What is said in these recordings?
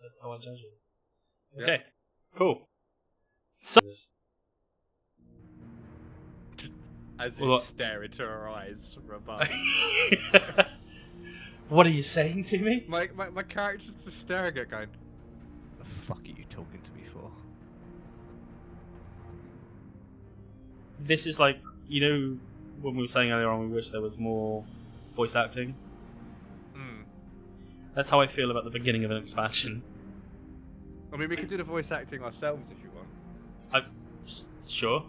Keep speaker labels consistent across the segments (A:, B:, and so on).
A: That's how I judge it.
B: Yeah.
A: Okay, cool. So,
B: As you stare into her eyes from above.
A: what are you saying to me?
B: My character's just staring at going, the fuck are you talking to me for?
A: This is like, you know, when we were saying earlier on, we wish there was more voice acting. That's how I feel about the beginning of an expansion.
B: I mean, we could do the voice acting ourselves if you want.
A: Sure.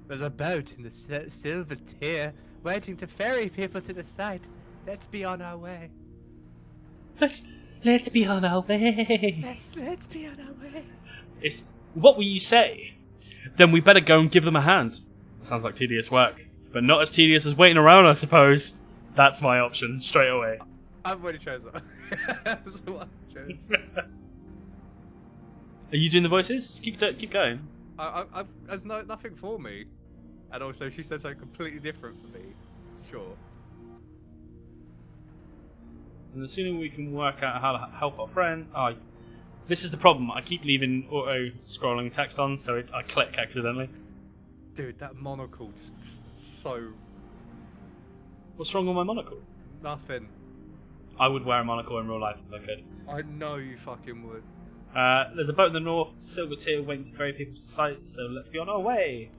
B: There's a boat in the silver tier waiting to ferry people to the site. Let's be on our way.
A: Let's be on our way.
B: Let's be on our way.
A: It's what will you say? Then we better go and give them a hand. Sounds like tedious work, but not as tedious as waiting around, I suppose. That's my option straight away.
B: I've already chosen that. That's the one I've chosen.
A: Are you doing the voices? Keep going.
B: There's nothing for me, and also she said something completely different for me. Sure.
A: And the sooner we can work out how to help our friend. This is the problem. I keep leaving auto scrolling text on, so I click accidentally.
B: Dude, that monocle just so.
A: What's wrong with my monocle?
B: Nothing.
A: I would wear a monocle in real life if I could.
B: I know you fucking would.
A: There's a boat in the north, silver tier, waiting to ferry people to the site, so let's be on our way.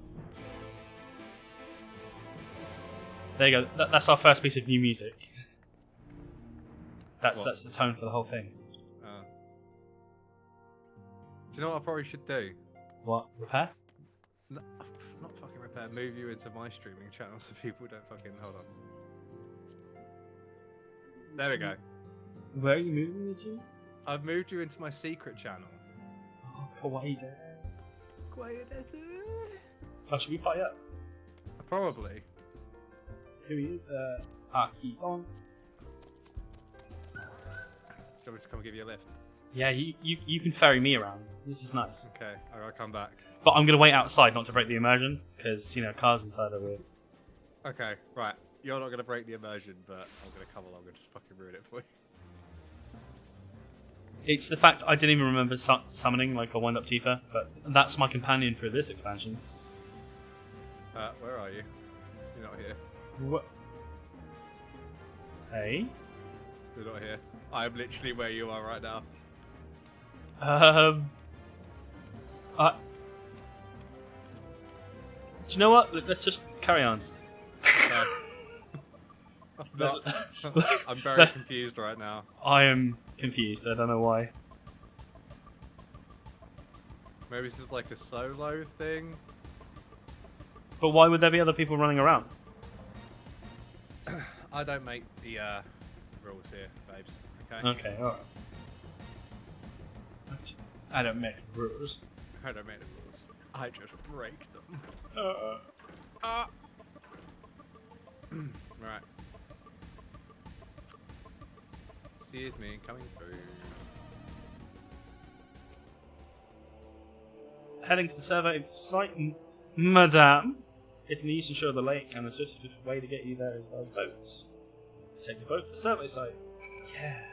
A: There you go. That's our first piece of new music. That's the tone for the whole thing.
B: Do you know what I probably should do?
A: What? Repair?
B: No, not fucking repair. Move you into my streaming channel so people don't fucking... Hold on. There we go.
A: Where are you moving me to?
B: I've moved you into my secret channel.
A: Oh, kawaii dance. Oh, should we party up?
B: Probably.
A: Who are you? Keep on.
B: Do you want me to come give you a lift?
A: Yeah, you can ferry me around. This is nice.
B: Okay, I'll come back.
A: But I'm going to wait outside not to break the immersion, because, you know, cars inside are weird.
B: Okay, right. You're not going to break the immersion, but I'm going to come along and just fucking ruin it for you.
A: It's the fact I didn't even remember summoning like a wind-up Tifa, but that's my companion for this expansion.
B: Where are you? You're not here.
A: What? Hey?
B: You're not here. I'm literally where you are right now.
A: Do you know what? Let's just carry on.
B: Okay. I'm very confused right now.
A: I am confused. I don't know why.
B: Maybe this is like a solo thing.
A: But why would there be other people running around?
B: I don't make the rules here, babes. Okay.
A: Okay, alright. I don't make rules.
B: I don't make the rules. I just break them. Right. Excuse me, coming through.
A: Heading to the survey site, madame. It's in the eastern shore of the lake, and the swiftest way to get you there is by boat. Take the boat to the survey site. Yeah.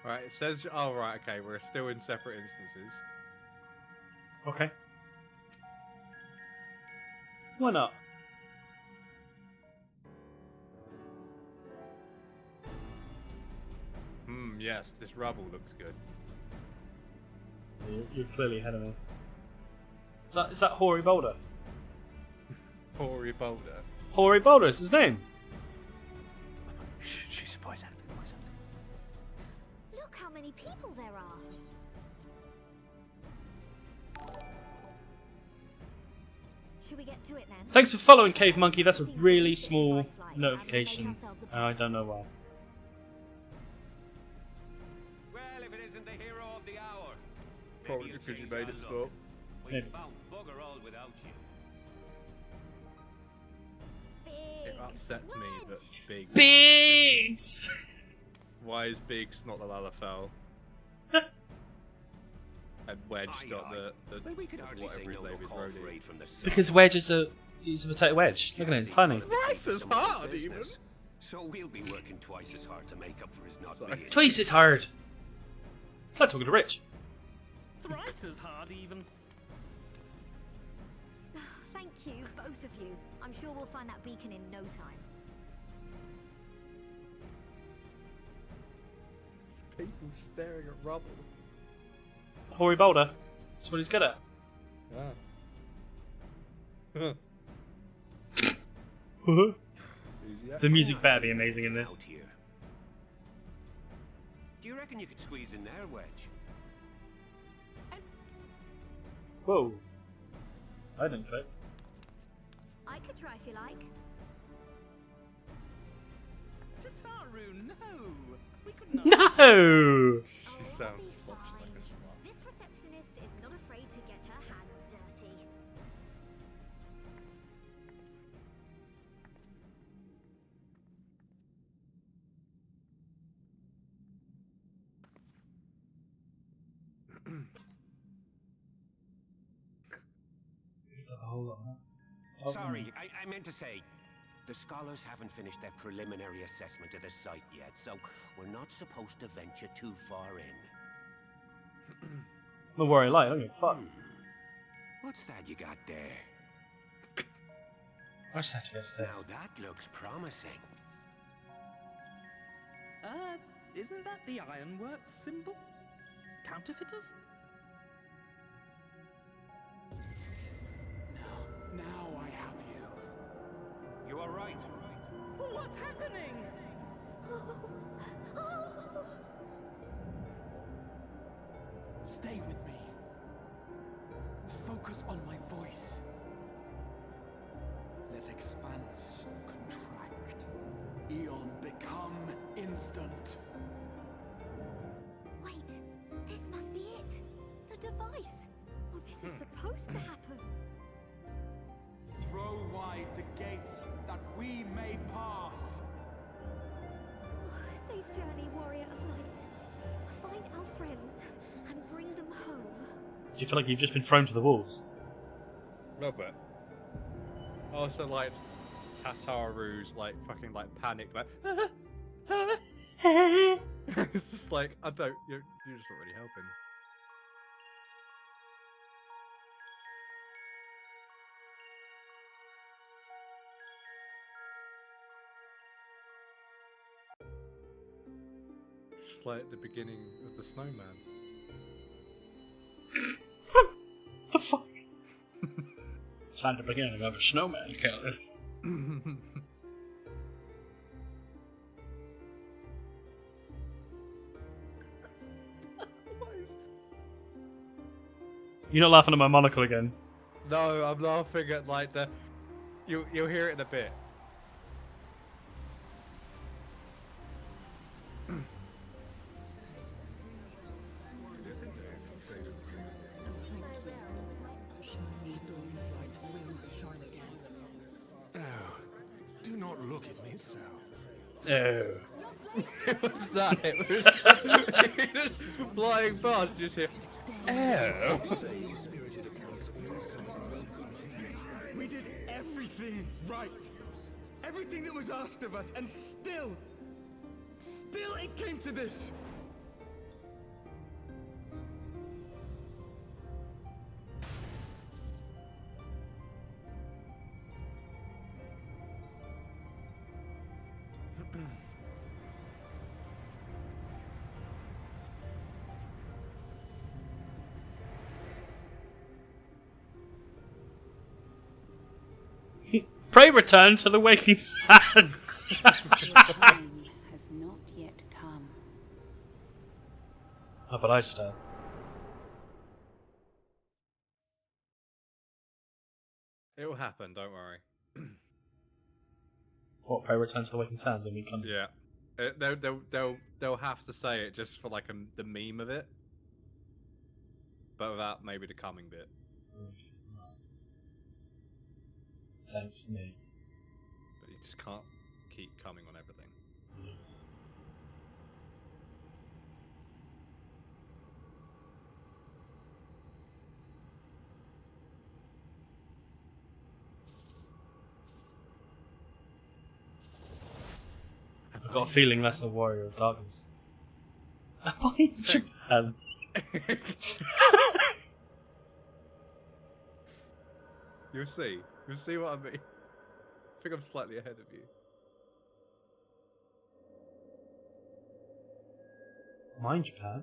B: Right, it says... Oh, right, okay, we're still in separate instances.
A: Okay. Why not?
B: Yes, this rubble looks good.
A: You're clearly ahead of me. Is that Hoary Boulder?
B: Hoary Boulder.
A: Hoary Boulder is his name.
B: Shh, she's a voice actor.
C: Look how many people there are. Should we get to it then?
A: Thanks for following, Cave Monkey. That's a really small notification. I don't know why.
D: Well, if it isn't the hero of the hour.
B: Probably because you made it stop.
D: We found bugger all without you.
B: It upsets me that Biggs...
A: Biggs!
B: Why is Biggs not the Lalafell? And Wedge got the
D: we could hardly
B: whatever
D: say
B: his
D: no
B: name
D: to
B: is,
D: calls
B: Rhodey.
D: raid from the sun.
A: Because Wedge is he's a potato wedge. Look at it, it's tiny.
B: Right, Twice as
D: some of his
B: hard, even.
D: business. So we'll be working twice as hard to make up for his not being.
A: Twice as hard. It's like talking to Rich.
E: Thrice as hard, even.
C: Thank you, both of you. I'm sure we'll find that beacon in no time.
B: People staring at rubble.
A: Hoary boulder. That's what he's good at.
B: Yeah.
A: The music better be amazing in this.
D: Out here. Do you reckon you could squeeze in there, Wedge?
A: Whoa. I didn't click.
C: I could try if you like.
E: Tataru, no! We could not.
A: No!
B: She
C: Oh,
B: sounds
C: it'll be
B: much like
C: fine.
B: a slut.
C: This receptionist is not afraid to get her hands dirty.
D: Sorry, I meant to say, the scholars haven't finished their preliminary assessment of the site yet, so we're not supposed to venture too far in.
A: Don't worry, like, I don't give a fuck.
D: What's that you got there?
A: I just had to go there.
D: Now that looks promising.
E: Isn't that the ironworks symbol? Counterfeiters?
F: Now I have you.
D: You are right.
E: What's happening?
F: Stay with me. Focus on my voice. Let expanse contract. Eon become instant.
C: Wait, this must be it. The device. Well, this is supposed to happen.
F: Throw wide the gates that we may pass.
C: Safe journey, warrior of light. Find our friends and bring them home.
A: Do you feel like you've just been thrown to the wolves?
B: A little bit. Also, like, Tataru's, like, fucking, like, panic, like, it's just like, I don't, you're just not really helping. It's like the beginning of the snowman.
A: The fuck? Time to begin another snowman killer. You're not laughing at my monocle again.
B: No, I'm laughing at, like, the, you'll hear it in a bit.
F: Do not look at me so.
A: Oh.
B: What's that? It was just flying past, you just hear, oh.
F: We did everything right. Everything that was asked of us, and still it came to this.
A: Pray return to the waking sands.
G: The time has not yet come.
A: Oh, but I just
B: It will happen, don't worry.
A: What? Pray return to the waking sands when we come.
B: Yeah. They'll have to say it just for, like, the meme of it. But without maybe the coming bit.
A: Thanks to me.
B: But you just can't keep coming on everything.
A: got a feeling less a warrior of darkness. Am I in Japan?
B: You'll see. You'll see what I mean. I think I'm slightly ahead of you.
A: Am I in Japan?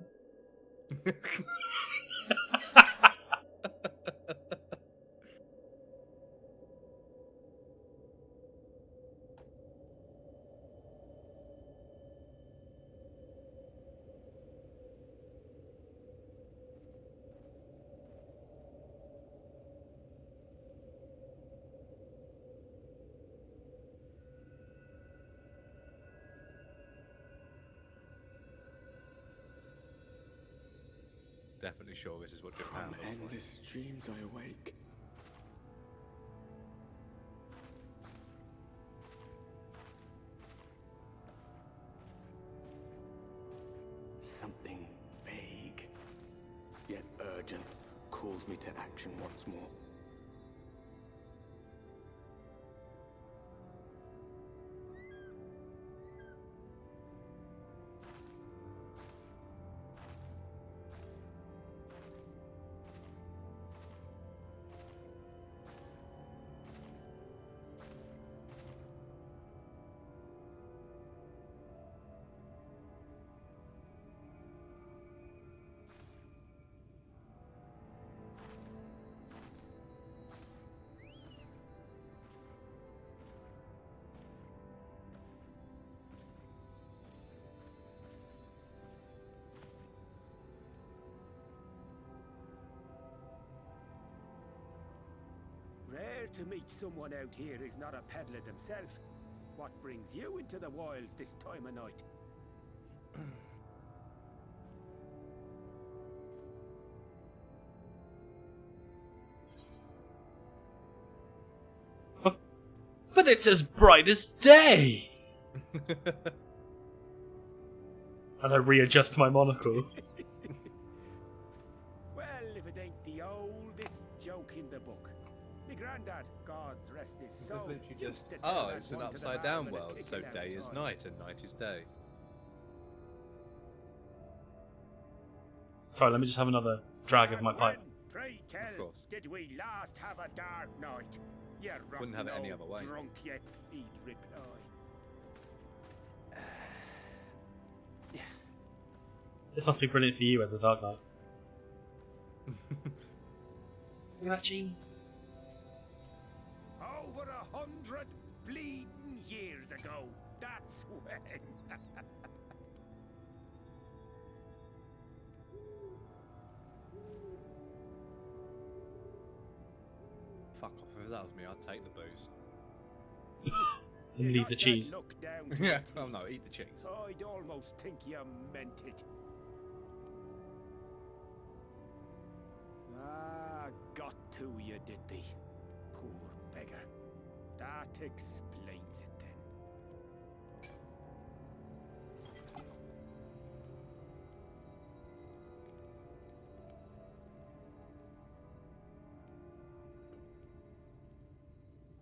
B: Definitely sure this is what Japan
F: From
B: looks like.
F: endless dreams I awake. Something vague, yet urgent, calls me to action once more.
D: Rare to meet someone out here who's not a peddler themselves. What brings you into the wilds this time of night?
A: But it's as bright as day! And I readjust my monocle.
D: Well, if it ain't the oldest joke in the book. Me granddad, God's rest his
B: This
D: soul,
B: is literally
D: used
B: just,
D: to tell
B: oh,
D: that
B: it's an
D: one to the
B: upside down
D: barman a
B: world, so
D: kicking out
B: day is
D: time.
B: night and night is day.
A: Sorry, let me just have another drag of my
D: And
A: pipe.
D: when, pray tell,
B: course.
D: did we last have a dark night? You
B: Wouldn't have it
D: rotten
B: any
D: old
B: other way.
D: Drunk yet, he'd reply.
A: This must be brilliant for you as a Dark Knight. Look at that cheese.
D: Over 100 bleeding years ago, that's when.
B: Fuck off, if that was me, I'd take the booze.
A: And leave the cheese.
D: Look down to
B: Yeah,
D: the
B: well
D: teeth.
B: no, eat the cheese.
D: I'd almost think you meant it. Ah, got to you, did they? Poor beggar. That explains it then.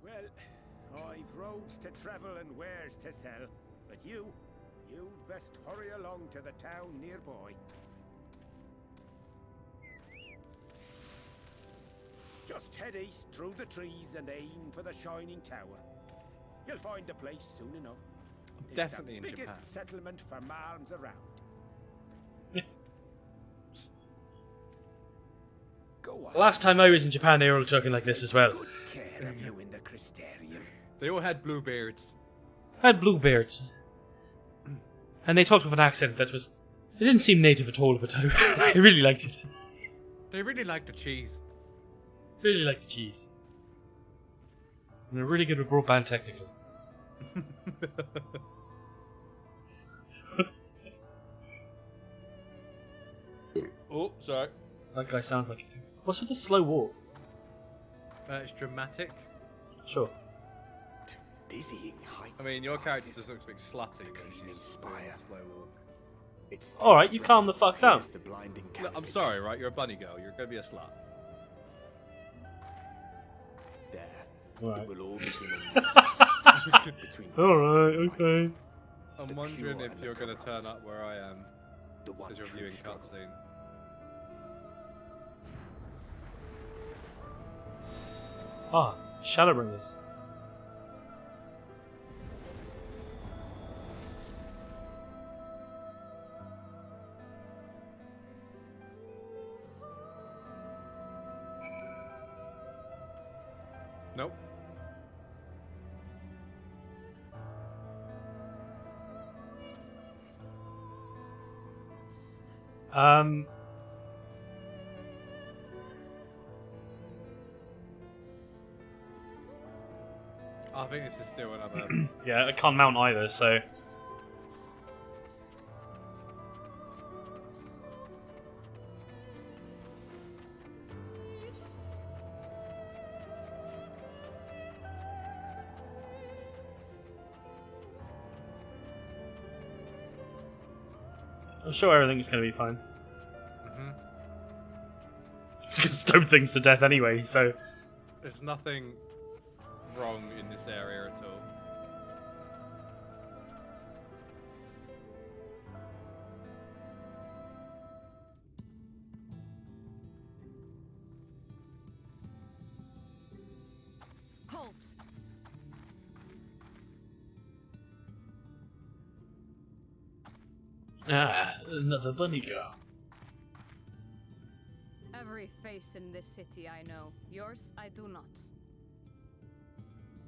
D: Well, I've roads to travel and wares to sell, but you'd best hurry along to the town nearby. Just head east through the trees and aim for the Shining Tower. You'll find the place soon enough. It's
B: Definitely
D: the
B: in
D: biggest
B: Japan.
D: settlement for malms around. Go on.
A: Last time I was in Japan, they were all talking like this as well.
D: Good care of you in the Crystarium.
B: They all had blue beards.
A: I had bluebeards. And they talked with an accent that was... It didn't seem native at all, but I really liked it.
B: They really liked the cheese.
A: Really liked the cheese. And they're really good with broadband technical.
B: Oh, sorry.
A: That guy sounds like... What's with the slow walk?
B: It's dramatic.
A: Sure.
F: Dizzying heights.
B: I mean, your character
F: passes
B: just looks a bit slutty
F: the
B: when
F: gleaming
B: she's
F: spire.
B: doing slow walk.
F: It's
A: Alright, you calm the fuck down.
F: The blinding
B: Look, I'm
F: canopy.
B: sorry, right? You're a bunny girl. You're gonna be a slut.
F: There.
A: Alright.
F: It will all begin between
A: Alright, okay.
B: I'm wondering if you're going to turn up where I am,
D: The one
B: because you're
D: true
B: viewing
D: struggle.
B: cutscene.
A: Ah, Shadowbringers.
B: Nope. I think this is still another.
A: Yeah, I can't mount either, so. I'm sure everything's gonna be fine. Just gonna stone things to death anyway, so.
B: There's nothing wrong in this area at all.
C: Halt!
A: Ah, another bunny girl.
G: Every face in this city I know. Yours, I do not.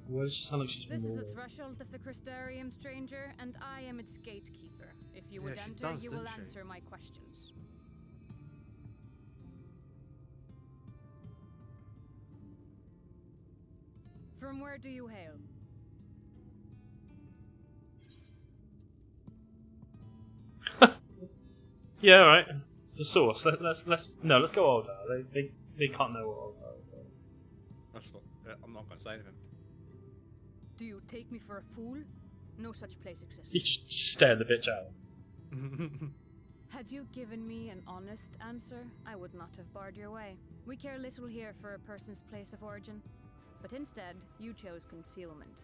A: Why does she sound like she's from
G: This is the
A: Norway?
G: threshold of the Crystarium, stranger, and I am its gatekeeper. If you would
B: Yeah, she
G: enter,
B: does,
G: you will
B: doesn't she?
G: answer my questions. From where do you hail?
A: Yeah, alright. The source. Let's go older. They can't know what older is. So.
B: That's what. I'm not going to say anything.
G: Do you take me for a fool? No such place
A: You
G: exists.
A: just stare the bitch out.
G: Had you given me an honest answer, I would not have barred your way. We care little here for a person's place of origin, but instead, you chose concealment.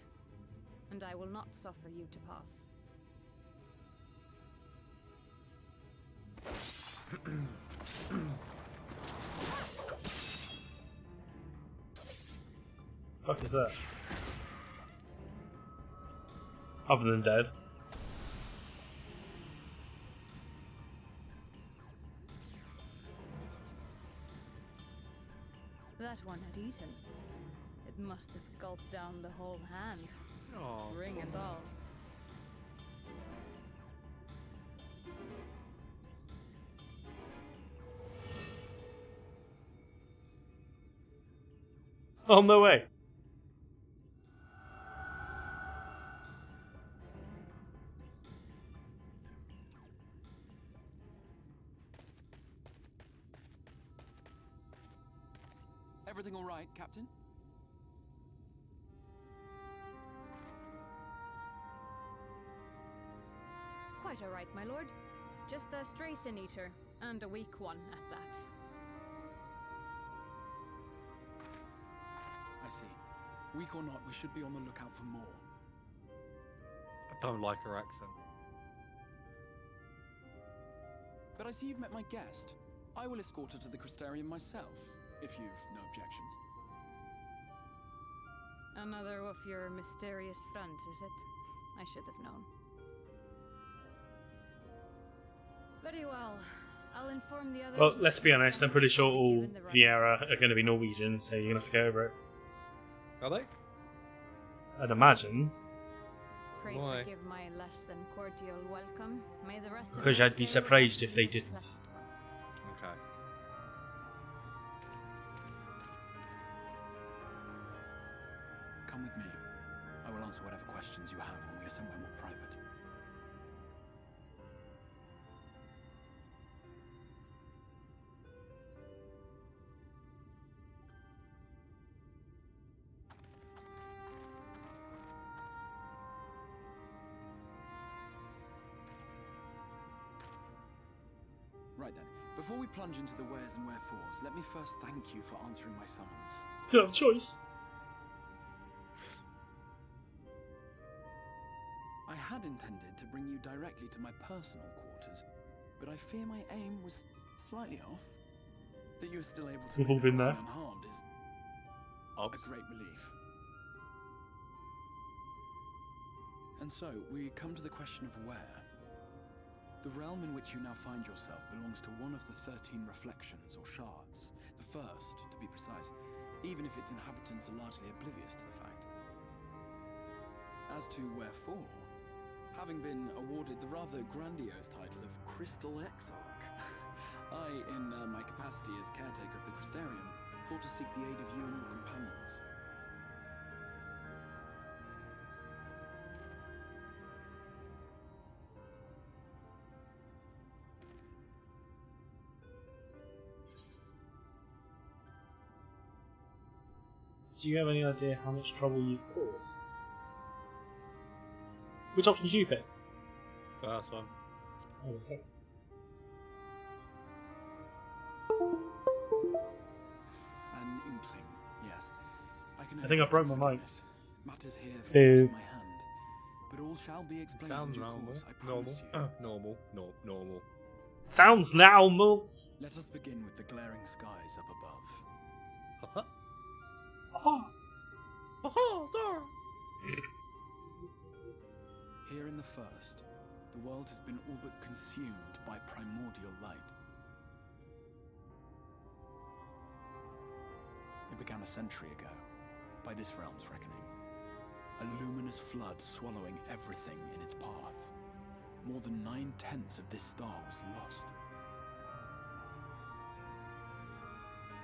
G: And I will not suffer you to pass.
A: Fuck is that? Other than dead.
G: That one had eaten. It must have gulped down the whole hand,
B: Oh,
G: ring and all.
A: Oh, no way.
F: Everything all right, Captain?
G: Quite all right, my lord. Just a stray sin eater, and a weak one at that.
F: I see. Weak or not, we should be on the lookout for more.
B: I don't like her accent.
F: But I see you've met my guest. I will escort her to the Crystarium myself, if you've no objections.
G: Another of your mysterious friends, is it? I should have known. Very well. I'll inform the others.
A: Well, let's be honest, I'm pretty sure
G: You'll be
A: all
G: given the right
A: Viera are going to be Norwegian, so you're going to have to get over it.
B: Are they?
A: I'd imagine.
G: Pray
B: Why?
G: forgive my less than cordial welcome. May the rest
A: Because
G: of
A: I'd be surprised if they didn't.
G: pleasant one.
B: Okay.
F: Come with me. I will answer whatever questions you have when we are somewhere more private. Right then, before we plunge into the wheres and wherefores, let me first thank you for answering my summons.
A: Don't have a choice.
H: I had intended to bring you directly to my personal quarters, but I fear my aim was slightly off. That you're still able to
A: We've all
H: make
A: been
H: the
A: there.
H: crossing unharmed is a great relief. And so, we come to the question of where. The realm in which you now find yourself belongs to one of the 13 reflections, or shards. The first, to be precise, even if its inhabitants are largely oblivious to the fact. As to wherefore, having been awarded the rather grandiose title of Crystal Exarch, I, in my capacity as caretaker of the Crystarium, thought to seek the aid of you and your companions.
A: Do you have any idea how much trouble you've caused? Which option did you pick?
B: First one.
A: Oh, sorry.
H: An inkling, yes.
A: I think I broke my mic.
H: Matters here
A: Boo.
H: force my hand, but all shall be explained in
B: Sounds
H: due
B: normal.
H: course, I promise
B: Normal.
H: you.
B: Normal.
A: Sounds normal.
H: Let us begin with the glaring skies up above. Here in the first, the world has been all but consumed by primordial light. It began a century ago, by this realm's reckoning. A luminous flood swallowing everything in its path. More than 9/10 of this star was lost.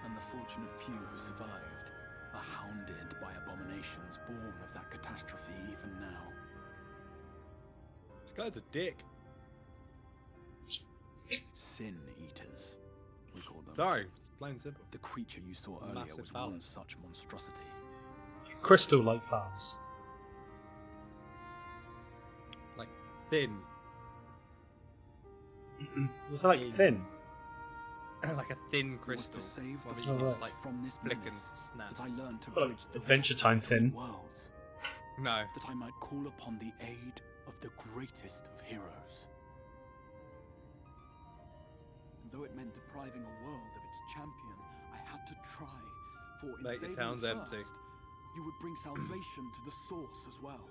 H: And the fortunate few who survived are hounded by abominations born of that catastrophe even now.
B: This guy's a dick.
H: Sin eaters, we call them.
B: Sorry, plain and simple.
H: The creature you saw earlier
B: Massive
H: was
B: phallus.
H: one such monstrosity.
A: Crystal-like phallus.
B: Like, thin.
A: Was it like thin?
B: Like a thin
H: It was
B: crystal.
H: to save the
B: One that
A: Oh,
B: you
A: right.
B: just, like,
H: from this
B: flick and
H: menace
B: snap.
H: that I learned to
A: Well,
H: bridge the
A: Adventure
H: rift
A: Time
H: between
A: thin.
H: worlds,
B: No.
H: that I might call upon the aid of the greatest of heroes. And though it meant depriving a world of its champion, I had to try, for in
B: Mate, your
H: saving
B: town's
H: the
B: empty.
H: first, you would bring salvation to the source as well.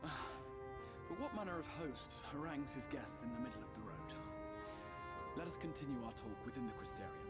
H: But what manner of host harangues his guests in the middle of the road? Let us continue our talk within the Crystarium.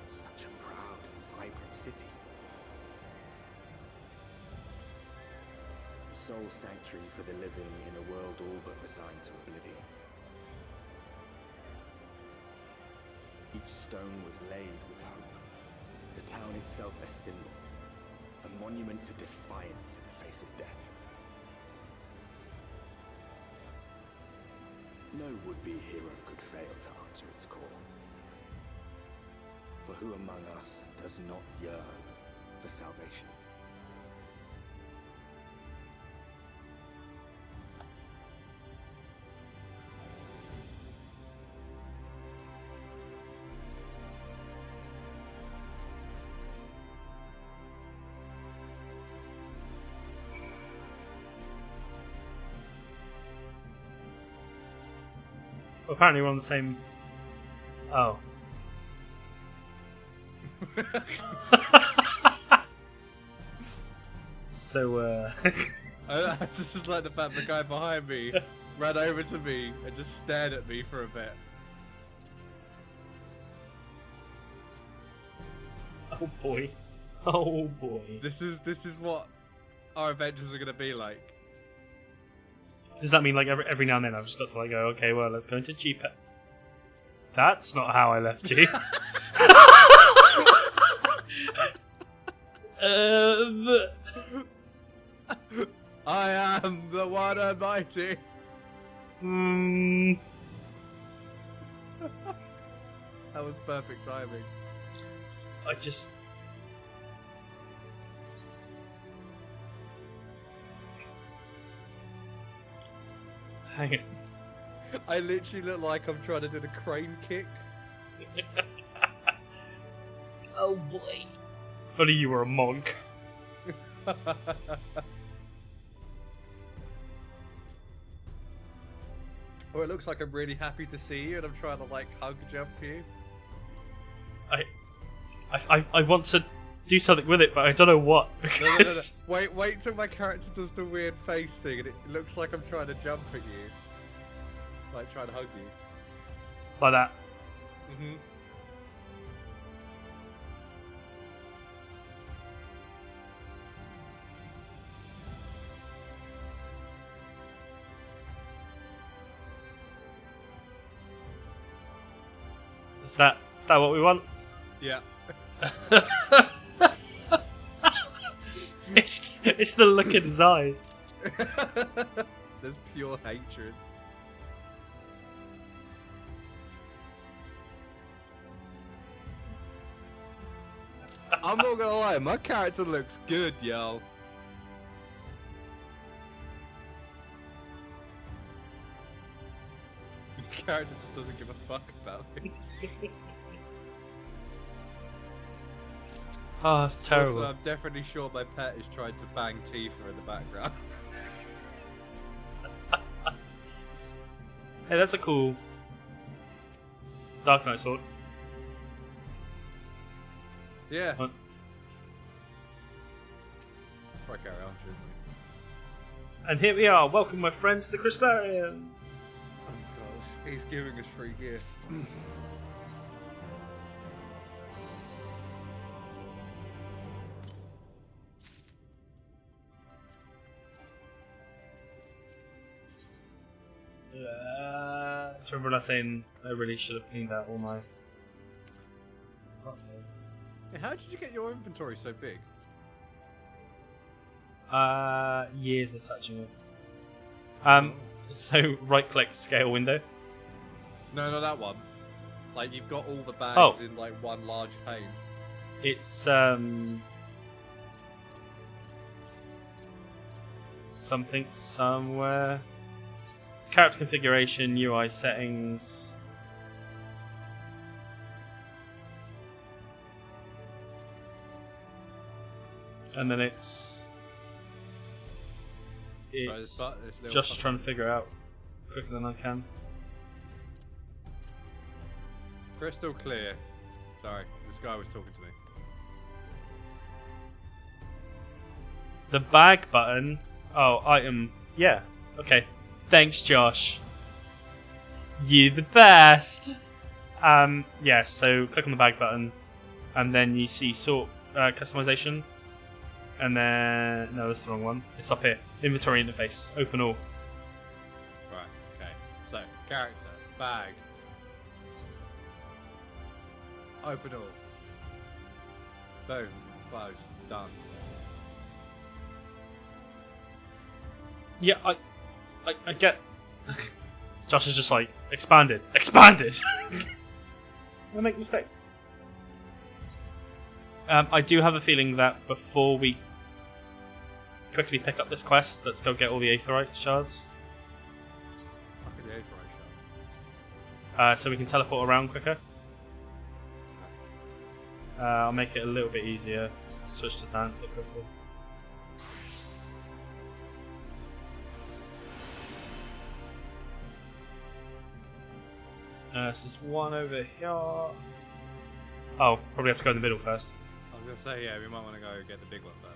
D: Such a proud and vibrant city. The sole sanctuary for the living in a world all but resigned to oblivion. Each stone was laid with hope. The town itself a symbol, a monument to defiance in the face of death. No would-be hero could fail to answer its call. For who among us does not yearn for salvation?
A: Apparently we're on the same... Oh. So,
B: I just like the fact the guy behind me ran over to me and just stared at me for a bit.
A: oh boy. Oh boy.
B: This is what our adventures are gonna be like.
A: Does that mean like every now and then I've just got to like go, okay, well, let's go into gpose. That's not how I left you.
B: I am the one and mighty. That was perfect timing.
A: I just... Hang it.
B: I literally look like I'm trying to do the crane kick.
A: Oh boy. If only you were a monk.
B: Or it looks like I'm really happy to see you and I'm trying to like hug jump you.
A: I want to do something with it, but I don't know what.
B: No. Wait till my character does the weird face thing and it looks like I'm trying to jump at you. Like trying to hug you.
A: Like that.
B: Mm-hmm.
A: Is that what we want?
B: Yeah.
A: It's the look in his eyes.
B: There's pure hatred. I'm not gonna lie, my character looks good, yo. My character just doesn't give a fuck about me.
A: Oh, that's terrible.
B: Also, I'm definitely sure my pet is trying to bang Tifa in the background.
A: Hey, that's a cool Dark Knight sword.
B: Yeah.
A: What?
B: Probably carry on, shouldn't we?
A: And here we are. Welcome, my friend, to the Crystarium.
B: Oh gosh, he's giving us free gear.
A: Do you remember us saying I really should have cleaned out all my...
B: Hey, how did you get your inventory so big?
A: Years of touching it. So right-click scale window.
B: No, not that one. Like you've got all the bags
A: Oh.
B: in like one large pane.
A: It's something somewhere. It's character configuration, UI settings. And then it's
B: this little
A: just
B: button.
A: trying to figure out quicker than I can.
B: Crystal clear. Sorry, this guy was talking to me.
A: The bag button. Oh, item. Yeah. Okay. Thanks, Josh. You the best. Yeah. So click on the bag button, and then you see sort customization, and then no, that's the wrong one. It's up here. Inventory interface. Open all.
B: Right. Okay. So character, bag, open all. Boom. Close. Done.
A: Yeah, I get. Josh is just like expanded. I make mistakes. I do have a feeling that before we quickly pick up this quest, let's go get all the aetherite shards,
B: Fucking the aetherite shard.
A: so we can teleport around quicker. I'll make it a little bit easier. Switch to dancer quickly. So there's one over here. Oh, Oh, probably have to go in the middle first.
B: I was gonna say, yeah, we might want to go get the big one first.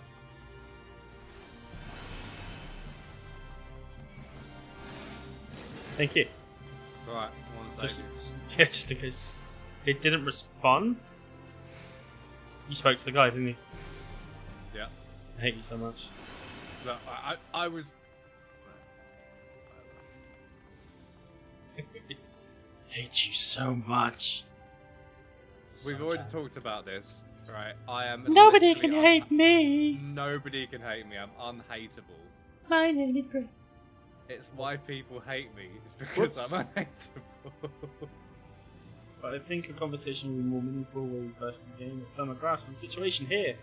A: Thank you.
B: Alright, I want to save you.
A: Yeah, just in case it didn't respond. You spoke to the guy, didn't you?
B: Yeah.
A: I hate you so much.
B: Look, I was.
A: Hate you so much.
B: We've already talked about this, right? I am.
A: Nobody
B: literally
A: can hate me.
B: Nobody can hate me. I'm unhateable.
A: My name is Brett.
B: It's why people hate me. It's because
A: Whoops.
B: I'm unhateable.
A: But I think a conversation will be more meaningful where we first gain a firmer grasp of the situation here.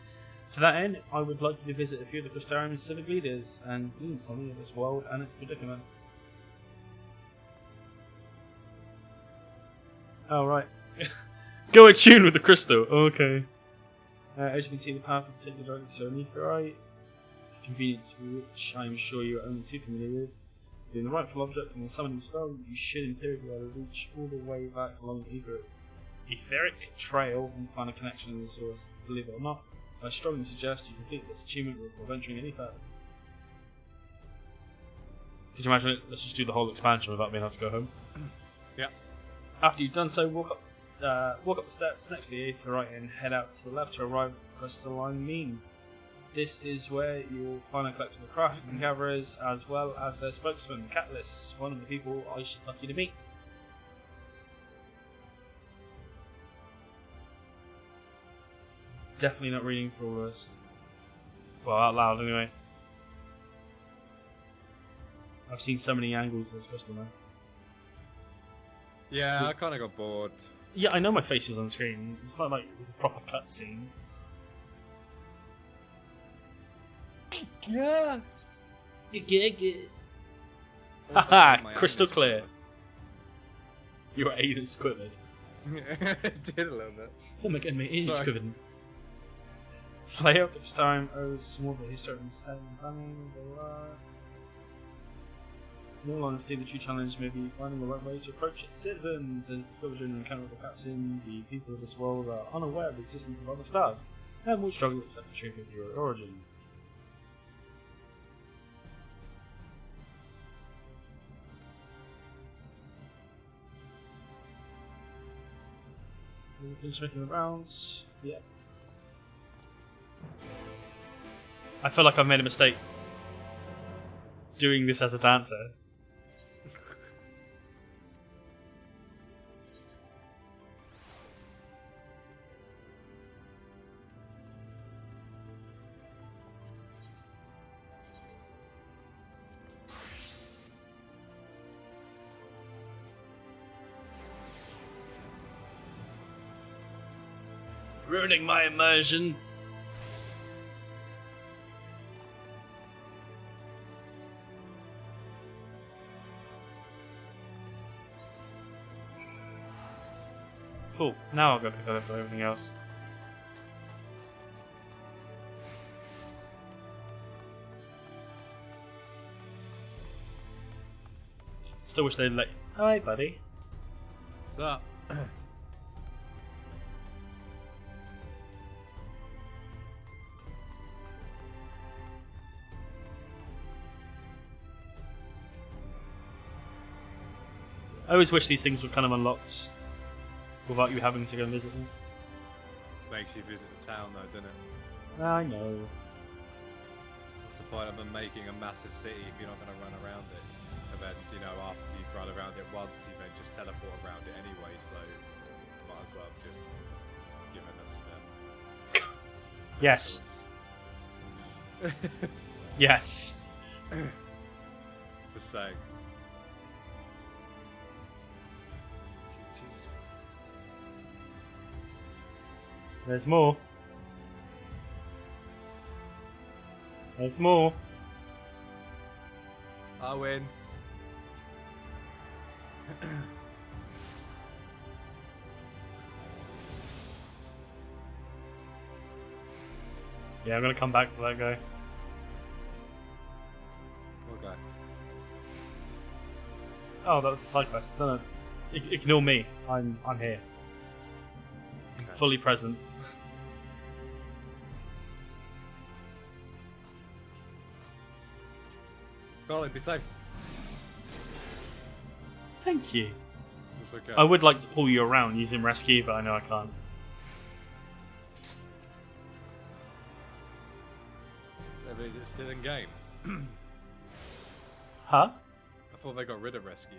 A: To that end, I would like you to visit a few of the Crystarium civic leaders and glean something of this world and its predicament. Oh, right. Go attune with the crystal. Okay. As you can see, the path will take you directly to a meteorite, convenience which I am sure you are only too familiar with. Being the rightful object and the summoning spell, you should in theory be able to reach all the way back along the etheric trail and find a connection in the source. Believe it or not, I strongly suggest you complete this achievement before venturing any further. Could you imagine it? Let's just do the whole expansion without being able to go home.
B: Yeah.
A: After you've done so, walk up the steps next to the aetherite and head out to the left to arrive at Crystalline Mean. This is where you'll find a collection of crafters and gatherers, as well as their spokesman, Catalyst, one of the people I should like you to meet. Definitely not reading for all of us. Well, out loud anyway. I've seen so many angles of this crystal now.
B: Yeah, I kind of got bored.
A: Yeah, I know my face is on screen. It's not like it was a proper cutscene.
B: Yeah.
A: Haha, crystal clear. Your aid is quivered.
B: It did a little bit.
A: Oh my god, my aid is
B: Sorry.
A: quivered. Slayer of the Crystarium owes some of the historic setting planning, blah blah. In all honesty, the true challenge may be finding the right way to approach its citizens and discover during an encounter with the captain. The people of this world are unaware of the existence of other stars and will struggle to accept the truth of your origin. We finish making the rounds. Yeah. I feel like I've made a mistake doing this as a dancer. Ruining my immersion. Cool. Now I'll go pick up everything else. Still wish they'd let. Hi, buddy.
B: What's up?
A: I always wish these things were kind of unlocked without you having to go and visit them.
B: Makes you visit the town though, doesn't it?
A: I know.
B: What's the point of them making a massive city if you're not going to run around it? And then, you know, after you've run around it once, you then just teleport around it anyway, so might as well have just given us the...
A: Yes. Yes.
B: Just saying. Jesus.
A: There's more. There's more.
B: I win.
A: Yeah, I'm gonna come back for that guy.
B: Okay.
A: Oh, that was a side quest. No, no. Ignore me. I'm here.
B: Okay.
A: fully present.
B: Colin, be safe.
A: Thank you.
B: It's okay.
A: I would like to pull you around using rescue, but I know I can't.
B: Is it still in game?
A: Huh?
B: I thought they got rid of rescue.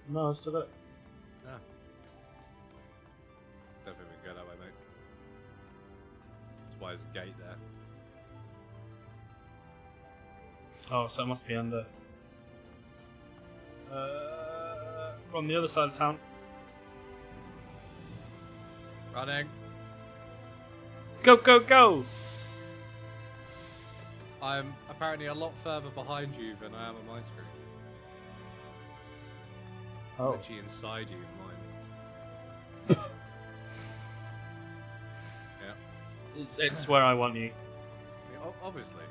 A: No, I've still got it.
B: Ah. Don't think we can go that way, mate. That's why there's a gate there.
A: Oh, so it must be under. We're on the other side of town.
B: Running.
A: Go, go, go!
B: I'm apparently a lot further behind you than I am on my screen. I'm
A: Oh.
B: actually inside you in mine. Yeah.
A: It's where I want you.
B: Yeah, obviously.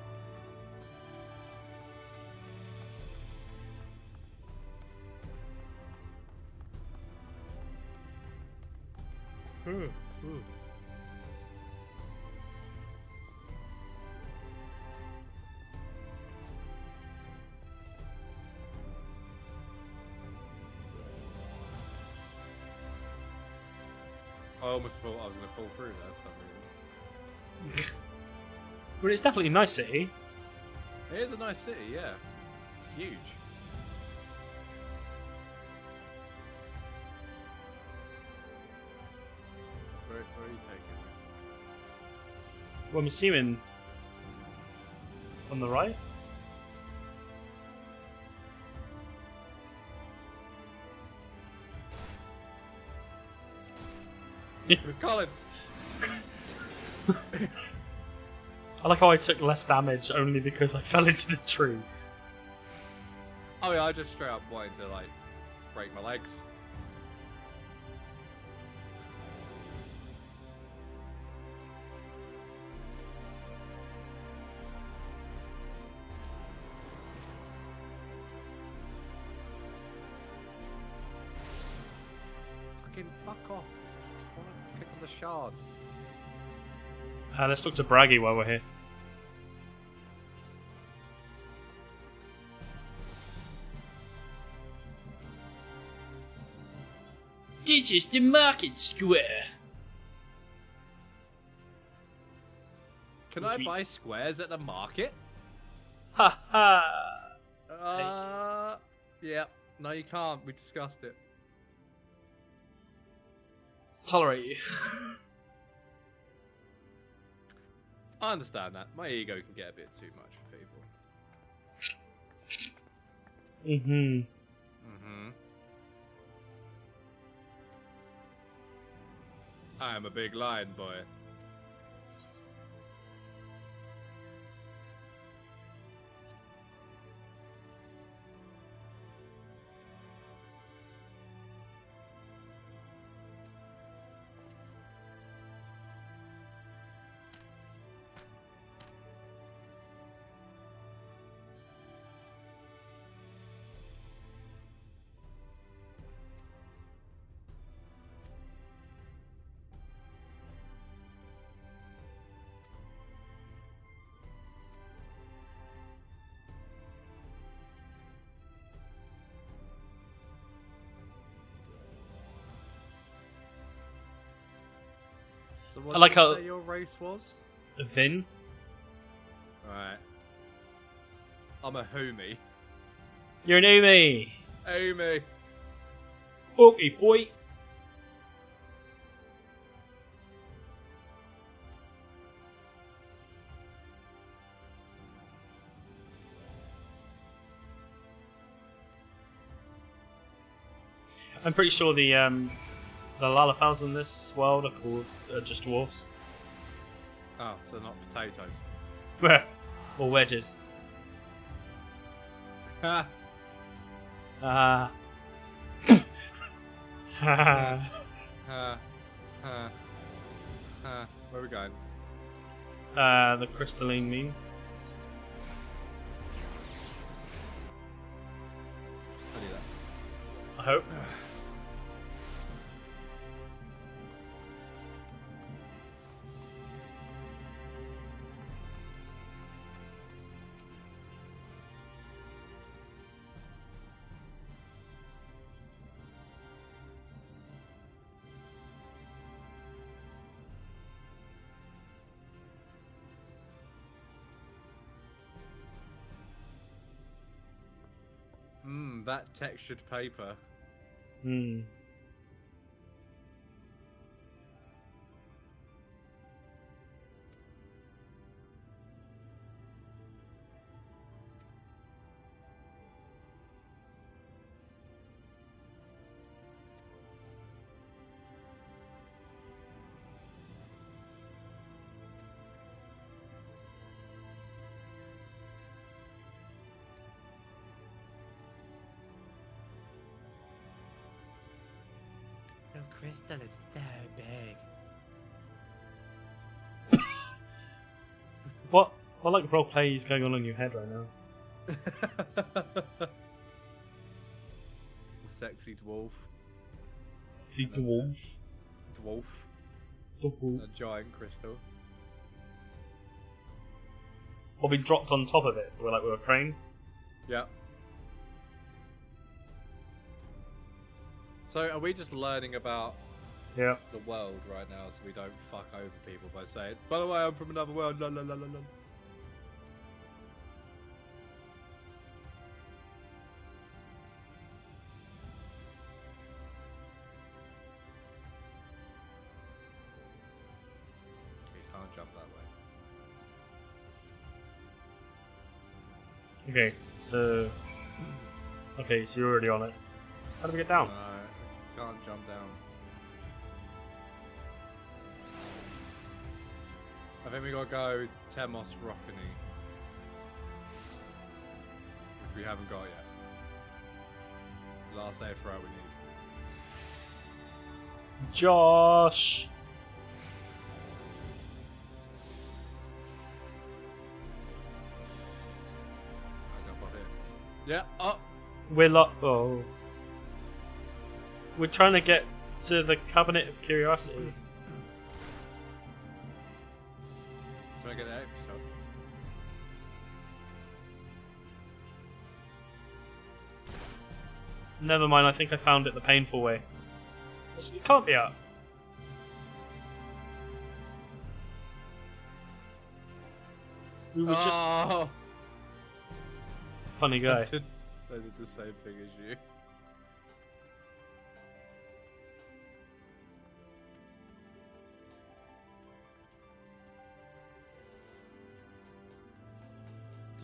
B: I almost thought I was going to fall through there for some reason.
A: Well, it's definitely a nice city.
B: It is a nice city, yeah. It's huge. Where are you taking me?
A: Well, I'm assuming on the right.
B: Colin!
A: I like how I took less damage only because I fell into the tree.
B: Oh yeah, I just straight up wanted to like break my legs. Fucking fuck off. I want to click on the shard.
A: Let's talk to Braggy while we're here. This is the market square.
B: Can I buy squares at the market?
A: Ha ha!
B: Yeah. No, you can't. We discussed it.
A: Tolerate you.
B: I understand that. My ego can get a bit too much for people.
A: Mm-hmm.
B: I am a big lion boy. So what
A: I like
B: did you
A: how-
B: say your race was?
A: Vin?
B: Alright. I'm a homie.
A: You're an Umi!
B: Homie!
A: Okay, boy! I'm pretty sure the Lalafels in this world are called just dwarves.
B: Oh, so not potatoes.
A: Or wedges.
B: Ha!
A: Ha.
B: Ha! Ha! Ha! Where are we going?
A: The crystalline mean.
B: I knew that.
A: I hope.
B: on that textured paper.
A: Hmm.
B: The crystal is so big.
A: What like role play is going on in your head right now?
B: Sexy dwarf.
A: See dwarf.
B: Dwarf.
A: Dwarf.
B: A giant crystal.
A: Or we dropped on top of it. We're like with a crane.
B: Yeah. So are we just learning about
A: Yeah.
B: the world right now so we don't fuck over people by saying, by the way, I'm from another world, la la la la la. You can't jump that way.
A: Okay, so you're already on it. How do we get down?
B: No, can't jump down. I think we gotta go Temos Rockany, which we haven't got yet. Last day of throw we need.
A: Josh.
B: I jump off here. Yeah, up.
A: We're trying to get to the Cabinet of Curiosity.
B: Can I get out? Shot.
A: Never mind, I think I found it the painful way. It can't be up. We were just...
B: Oh!
A: Funny guy.
B: I did the same thing as you.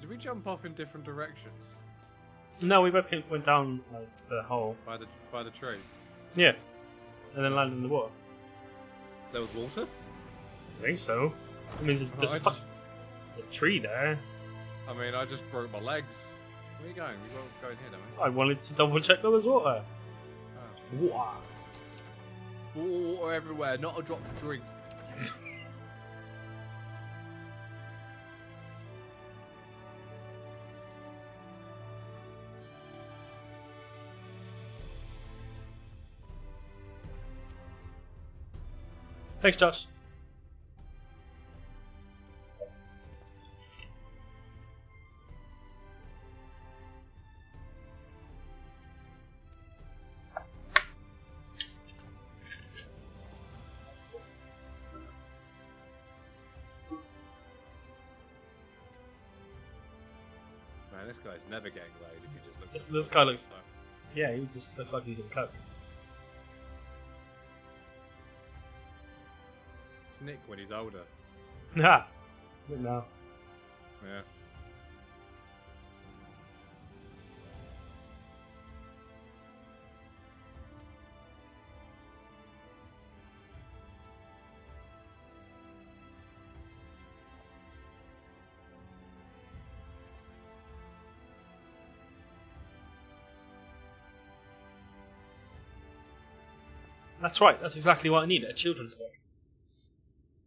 B: Did we jump off in different directions?
A: No, we both went down like the hole.
B: By the tree?
A: Yeah. And then landed in the water.
B: There was water?
A: I think so. I mean, there's a tree there.
B: I mean, I just broke my legs. Where are you going? We won't go in here, don't we?
A: I wanted to double check there was water.
B: Oh.
A: Water.
B: Water everywhere, not a drop to drink.
A: Thanks, Josh.
B: Man, this guy's never getting laid if you just look.
A: This guy looks. Yeah, he just looks like he's in coke.
B: Nick when he's older.
A: Nah. Good now.
B: Yeah.
A: That's right, that's exactly what I need, a children's book.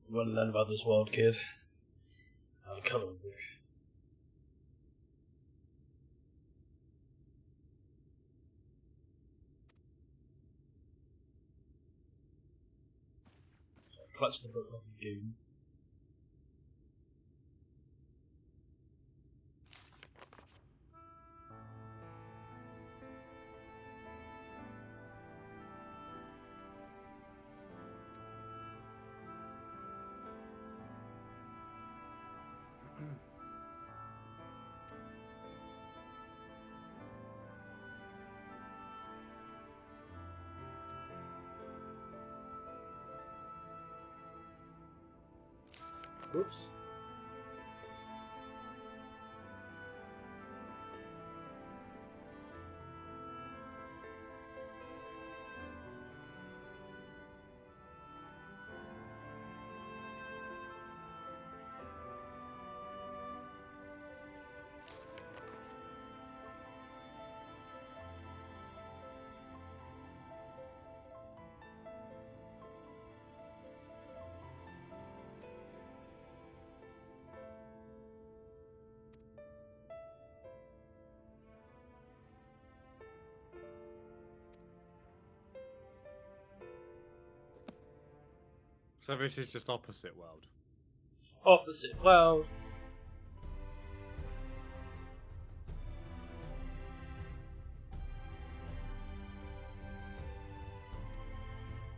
A: You want to learn about this world, kid? Have a colouring book. So I clutch the book like a goon. Whoops.
B: So this is just opposite world.
A: Opposite world.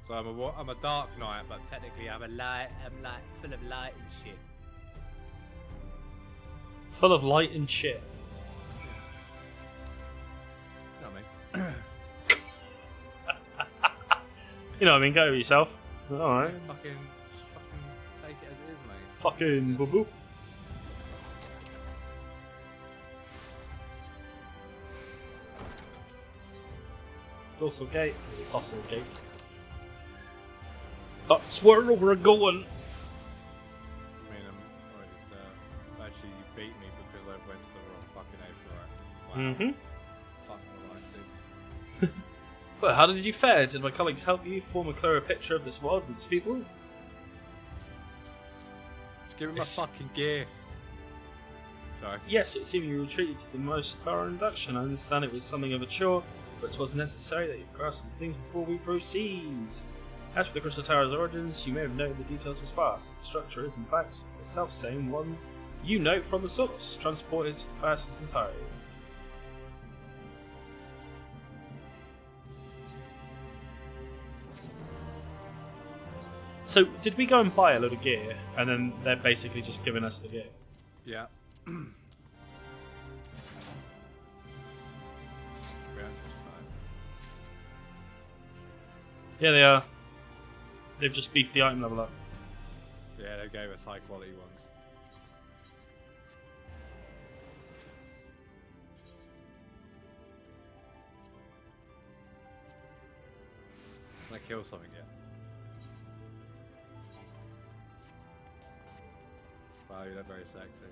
B: So I'm a dark knight, but technically I'm like full of light and shit.
A: Full of light and shit.
B: You know what I mean?
A: You know what I mean? Go with yourself. Alright.
B: Fucking take it as it is, mate.
A: Fucking boo boo. Dorsal gate. Dorsal gate. That's where we're going.
B: I mean, I'm already there. Actually, you beat me because I went to the wrong fucking age, right? Wow.
A: Mm-hmm.
B: Fuck my life, dude.
A: But how did you fare? Did my colleagues help you form a clearer picture of this world and its people?
B: Just give me my fucking gear. Sorry.
A: Yes, it seemed you were treated to the most thorough induction. I understand it was something of a chore, but it was necessary that you grasp the things before we proceed. As for the Crystal Tower's origins, you may have noted the details were sparse. The structure is, in fact, the self-same one you note from the source, transported fast its entirety. So, did we go and buy a load of gear, and then they're basically just giving us the gear?
B: Yeah.
A: Yeah, they are. They've just beefed the item level up.
B: Yeah, they gave us high quality ones. Can I kill something yet? Wow, you look very sexy.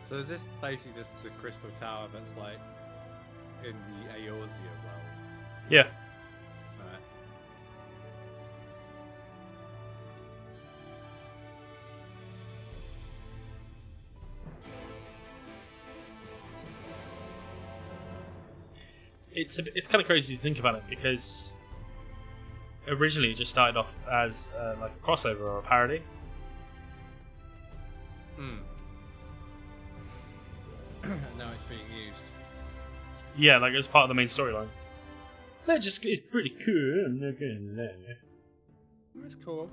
B: So is this basically just the Crystal Tower that's like in the Eorzea world?
A: Yeah.
B: Right.
A: It's kind of crazy to think about it, because originally it just started off as like a crossover or a parody.
B: Hmm. Now it's being used.
A: Yeah, like as part of the main storyline. That just is pretty cool. I'm not gonna lie.
B: That's cool.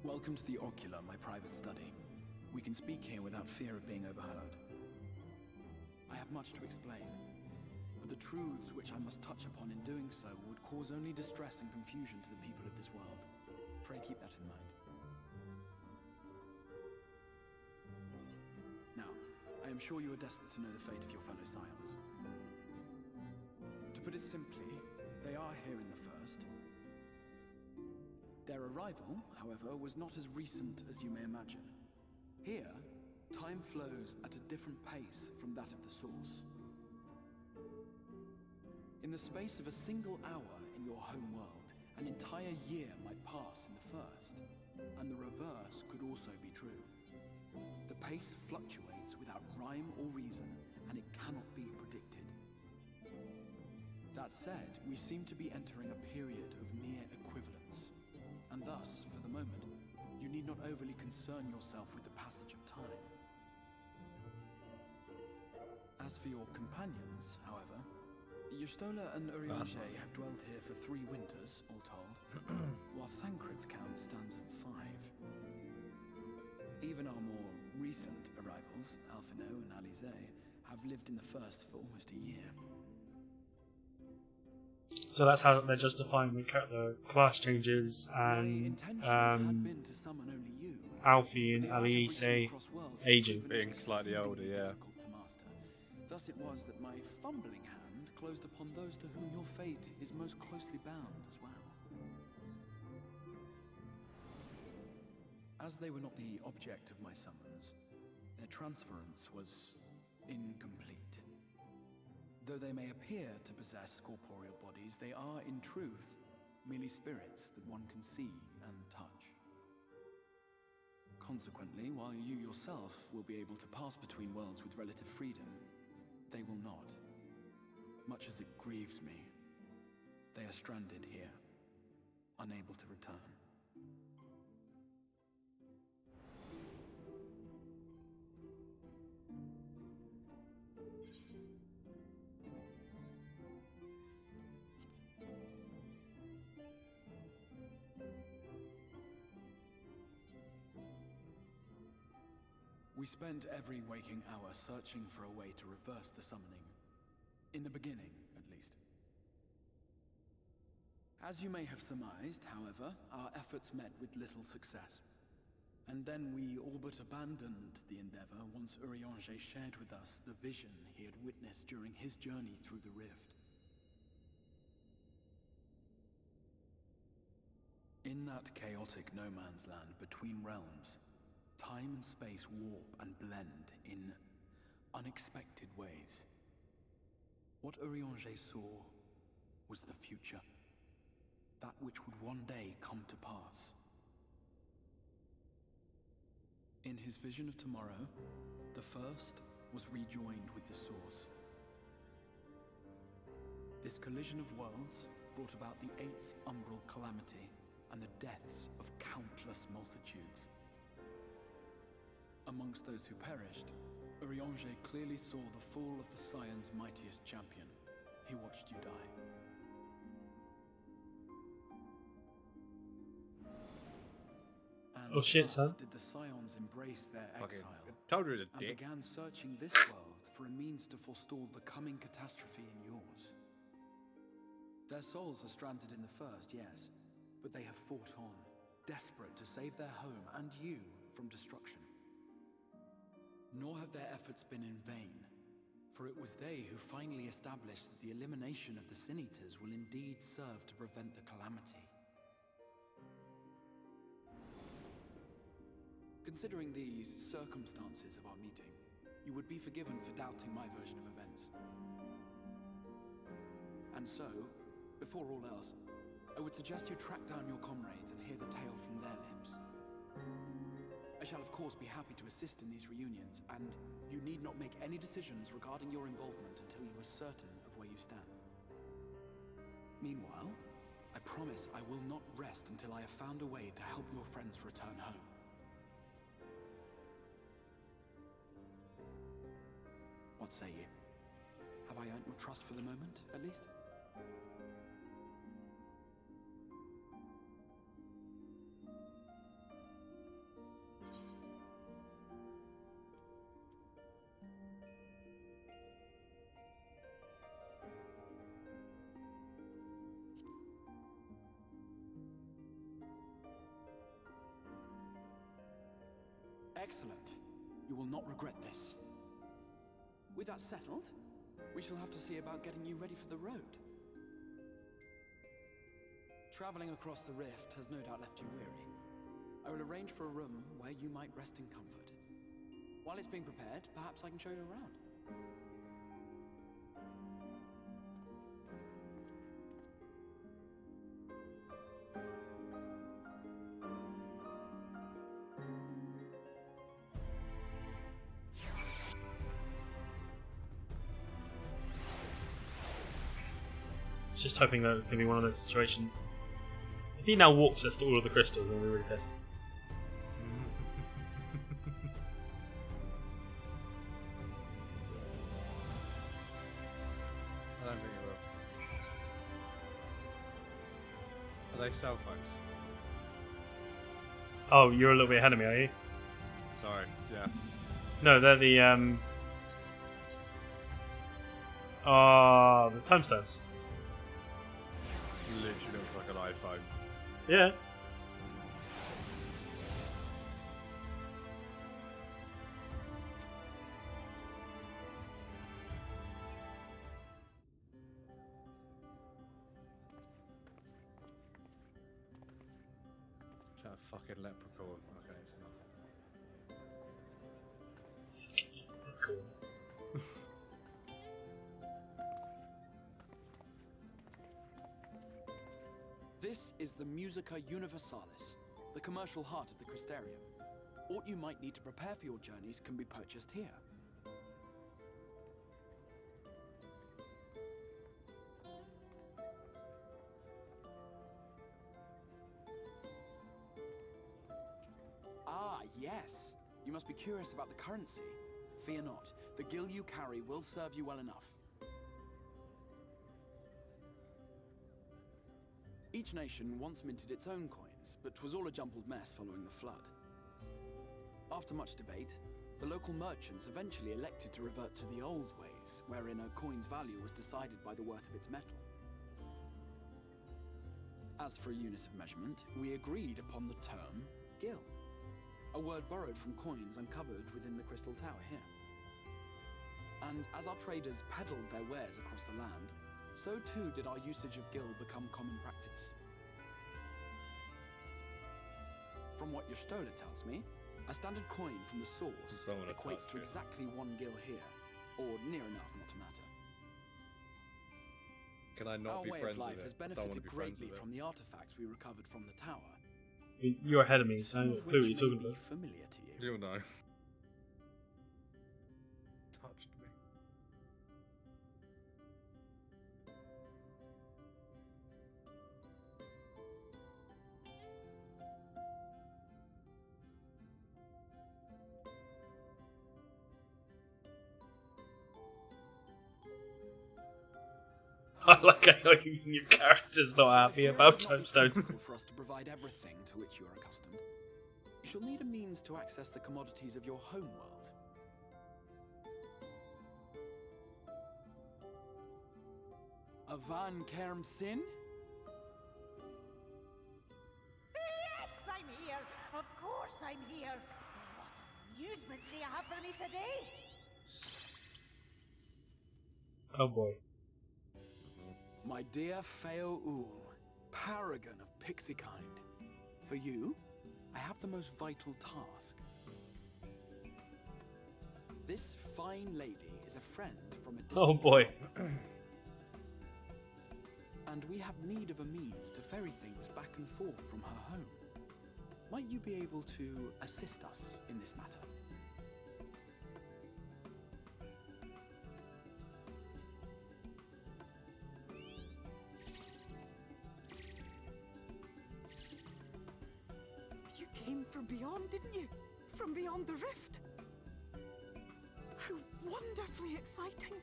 H: Welcome to the Ocular, my private study. We can speak here without fear of being overheard. I have much to explain, but the truths which I must touch upon in doing so would cause only distress and confusion to the people of this world. Pray keep that in mind. Now, I am sure you are desperate to know the fate of your fellow Scions. To put it simply, they are here in the first. Their arrival, however, was not as recent as you may imagine. Here, time flows at a different pace from that of the source. In the space of a single hour in your home world, an entire year might pass in the first, and the reverse could also be true. The pace fluctuates without rhyme or reason, and it cannot be predicted. That said, we seem to be entering a period of near equivalence. And thus, for the moment, you need not overly concern yourself with the passage of time. As for your companions, however, Y'shtola and Urianger have dwelled here for 3 winters, all told, while Thancred's count stands at 5. Even our more recent arrivals, Alphino and Alize, have lived in the first for almost a year.
A: So that's how they're justifying the class changes
H: My
A: and
H: intention had been to summon only you,
A: Alfie and
H: but the art of
A: Alice
H: reaching across worlds has
A: aging.
H: proven
B: Being slightly older,
H: exceedingly
B: yeah.
H: difficult to master. Thus it was that my fumbling hand closed upon those to whom your fate is most closely bound as well. As they were not the object of my summons, their transference was incomplete. Though they may appear to possess corporeal bodies, they are, in truth, merely spirits that one can see and touch. Consequently, while you yourself will be able to pass between worlds with relative freedom, they will not. Much as it grieves me, they are stranded here, unable to return. We spent every waking hour searching for a way to reverse the summoning. In the beginning, at least. As you may have surmised, however, our efforts met with little success. And then we all but abandoned the endeavor once Urianger shared with us the vision he had witnessed during his journey through the rift. In that chaotic no-man's land between realms, time and space warp and blend in unexpected ways. What Urianger saw was the future. That which would one day come to pass. In his vision of tomorrow, the first was rejoined with the source. This collision of worlds brought about the 8th umbral calamity and the deaths of countless multitudes. Amongst those who perished, Urianger clearly saw the fall of the Scions' mightiest champion. He watched you die. And
A: Oh shit,
H: thus
A: son.
H: did the Scions embrace their
B: Fucking
H: exile
B: told you it was a
H: and
B: dick.
H: began searching this world for a means to forestall the coming catastrophe in yours. Their souls are stranded in the first, yes, but they have fought on, desperate to save their home and you from destruction. Nor have their efforts been in vain, for it was they who finally established that the elimination of the Sin Eaters will indeed serve to prevent the calamity. Considering these circumstances of our meeting, you would be forgiven for doubting my version of events. And so, before all else, I would suggest you track down your comrades and hear the tale from their lips. I shall of course be happy to assist in these reunions, and you need not make any decisions regarding your involvement until you are certain of where you stand. Meanwhile, I promise I will not rest until I have found a way to help your friends return home. What say you? Have I earned your trust for the moment, at least? Excellent. You will not regret this. With that settled, we shall have to see about getting you ready for the road. Traveling across the rift has no doubt left you weary. I will arrange for a room where you might rest in comfort. While it's being prepared, perhaps I can show you around.
A: Just hoping that it's going to be one of those situations. If he now walks us to all of the crystals, I'm really pissed.
B: I don't think it will. Are they cell phones?
A: Oh, you're a little bit ahead of me, are you?
B: Sorry, yeah.
A: No, they're the the time stones.
B: Literally looks like an iPhone.
A: Yeah.
B: Is that a fucking leprechaun? Okay, it's not.
A: Cool.
H: This is the Musica Universalis, the commercial heart of the Crystarium. What you might need to prepare for your journeys can be purchased here. Ah, yes. You must be curious about the currency. Fear not. The gil you carry will serve you well enough. Each nation once minted its own coins, but 'twas all a jumbled mess following the flood. After much debate, the local merchants eventually elected to revert to the old ways, wherein a coin's value was decided by the worth of its metal. As for a unit of measurement, we agreed upon the term gil, a word borrowed from coins uncovered within the Crystal Tower here. And as our traders peddled their wares across the land, so too did our usage of gil become common practice. From what your stola tells me, a standard coin from the source
B: Don't wanna
H: equates
B: touch
H: to
B: it.
H: exactly 1 gil here, or near enough not to matter.
B: Can I not
H: Our
B: be
H: way
B: friends
H: of life
B: with
H: has
B: it? I don't want to
H: benefited
B: be friends
H: greatly
B: with
H: from the artifacts we recovered from the tower,
A: You're ahead of me, so I
H: some
A: don't
H: of
A: know who
H: which
A: you're talking
H: may be
A: about.
H: familiar to you.
B: it. You'll know. Touched me.
A: I like how even your character's not happy
H: Fear
A: about
H: it would not be
A: tombstones.
H: practical for us to provide everything to which you are accustomed. You shall need a means to access the commodities of your home world. A Van Kerm Sin?
C: Yes, I'm here. Of course I'm here. What amusements do you have for me today?
A: Oh boy.
H: My dear Feo Ul, paragon of pixie kind. For you, I have the most vital task. This fine lady is a friend from a distant
A: Oh boy.
H: and we have need of a means to ferry things back and forth from her home. Might you be able to assist us in this matter?
I: You came from beyond, didn't you? From beyond the rift? How wonderfully exciting!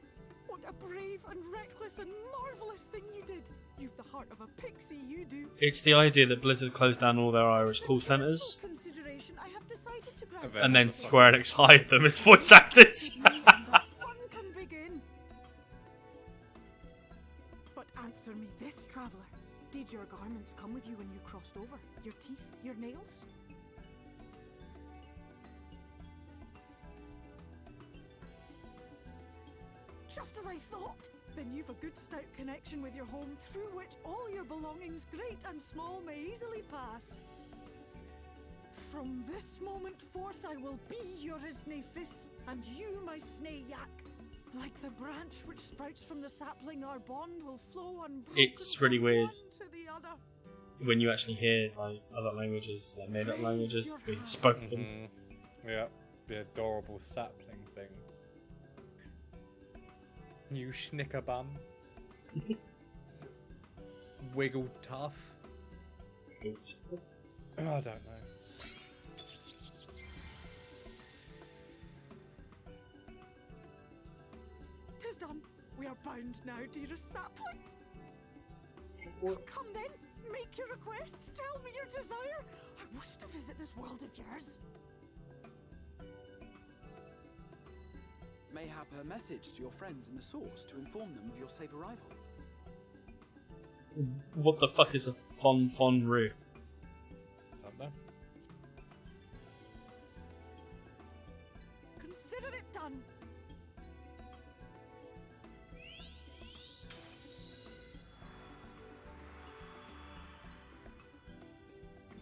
I: What a brave and reckless and marvellous thing you did! You've the heart of a pixie, you do.
A: It's the idea that Blizzard closed down all their Irish call centres,
I: Consideration, I have decided to grant
A: and then Square Enix hired them as voice actors.
I: the fun can begin. But answer me this, traveller. Did your garments come with you when you crossed over? Your teeth? Your nails? Just as I thought! Then you've a good stout connection with your home, through which all your belongings, great and small, may easily pass. From this moment forth I will be your Isne Fis, and you my Sne Yak. Like the branch which sprouts from the sapling, our bond will flow unbroken.
A: It's really
I: from
A: weird
I: one to the other.
A: when you actually hear like other languages, like made up languages, being spoken.
B: Yeah, the adorable sapling thing. You schnickerbum. Wiggle tough? Oh, I don't know.
I: 'Tis done. We are bound now, dearest sapling. Come then, make your request. Tell me your desire. I wish to visit this world of yours.
H: Mayhap a message to your friends in the source to inform them of your safe arrival.
A: What the fuck is a fon rue?
B: Don't know.
I: Consider it done.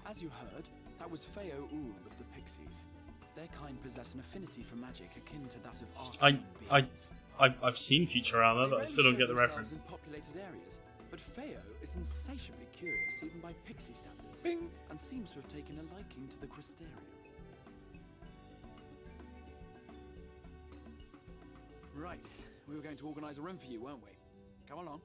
H: As you heard, that was Feo Ul of the Pixies. Their kind possess an affinity for magic akin to that of arcane beings.
A: I've seen Futurama, but I still don't get the reference.
H: In populated areas, but Feo is insatiably curious even by pixie standards,
B: Bing.
H: and seems to have taken a liking to the Crystarium. Right, we were going to organise a room for you, weren't we? Come along.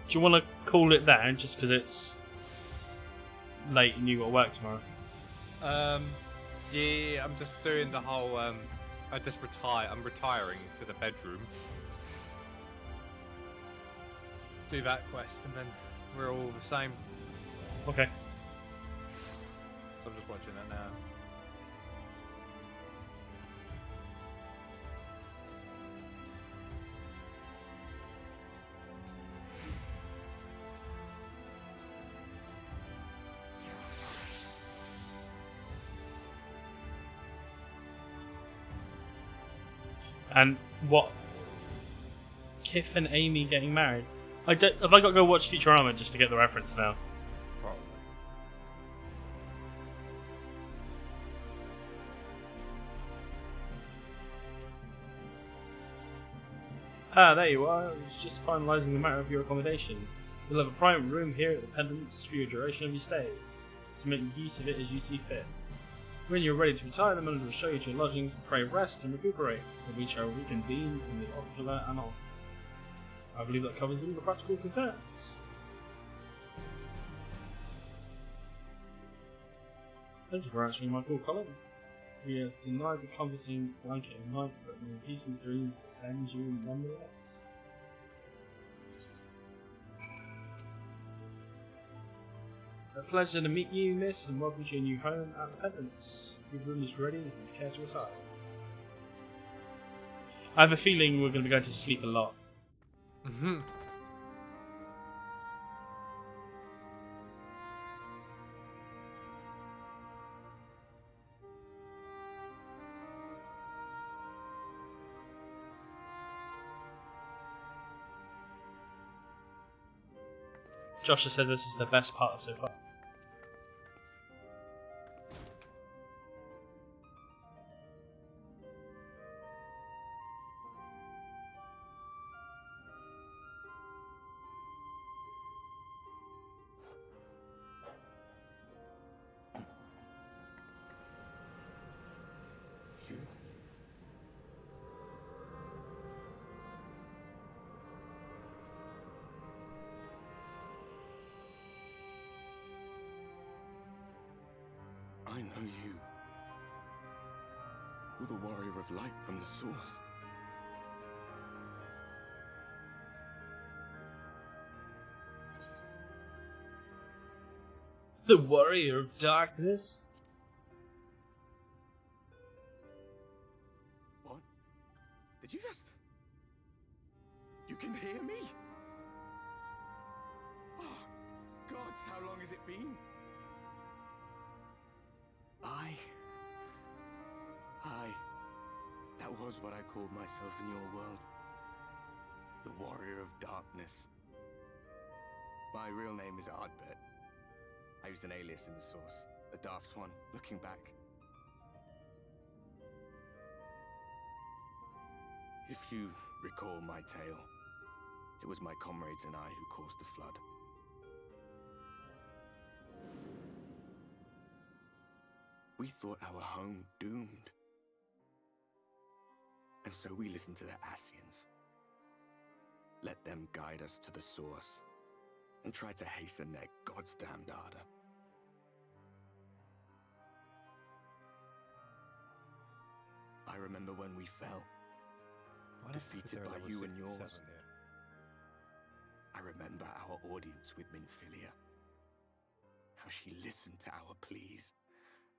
A: Do you want to call it there, just because it's late and you got to work tomorrow?
B: Yeah, I'm just doing the whole. I'm retiring to the bedroom. Do that quest, and then we're all the same.
A: Okay.
B: So I'm just watching that now.
A: And what? Kif and Amy getting married? Have I got to go watch Futurama just to get the reference now?
B: Probably.
A: Ah, there you are. I was just finalising the matter of your accommodation. You'll have a private room here at the Pendants for your duration of your stay, to make use of it as you see fit. When you're ready to retire, the manager will show you to your lodgings, pray rest and recuperate, and we shall reconvene in the ocular anon. I believe that covers all the practical concerns. Thank you for answering my call, Colin. We have denied the comforting blanket of night, but may peaceful dreams attend you nonetheless. A pleasure to meet you, miss, and welcome to your new home at the Pendants. Your room is ready if you care to retire. I have a feeling we're going to be going to sleep a lot.
B: Mm-hmm.
A: Josh has said this is the best part so far.
J: I know you. You're the warrior of light from the source.
A: The warrior of darkness?
J: What? Did you just... You can hear me? Oh, gods, how long has it been? I That was what I called myself in your world. The Warrior of Darkness. My real name is Ardbert. I used an alias in the source. A daft one, looking back. If you recall my tale, it was my comrades and I who caused the flood. We thought our home doomed. And so we listened to the Scions. Let them guide us to the source and try to hasten their goddamned ardor. I remember when we fell, defeated by you and yours. I remember our audience with Minfilia. How she listened to our pleas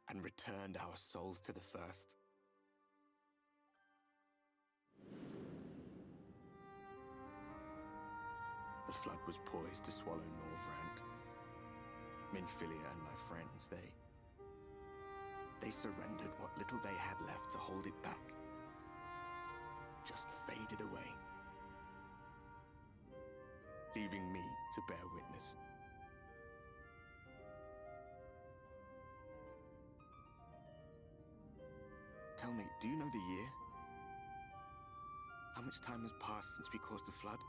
J: and returned our souls to the first. The flood was poised to swallow Norvrand. Minfilia and my friends, they surrendered what little they had left to hold it back. Just faded away, leaving me to bear witness. Tell me, do you know the year? How much time has passed since we caused the flood?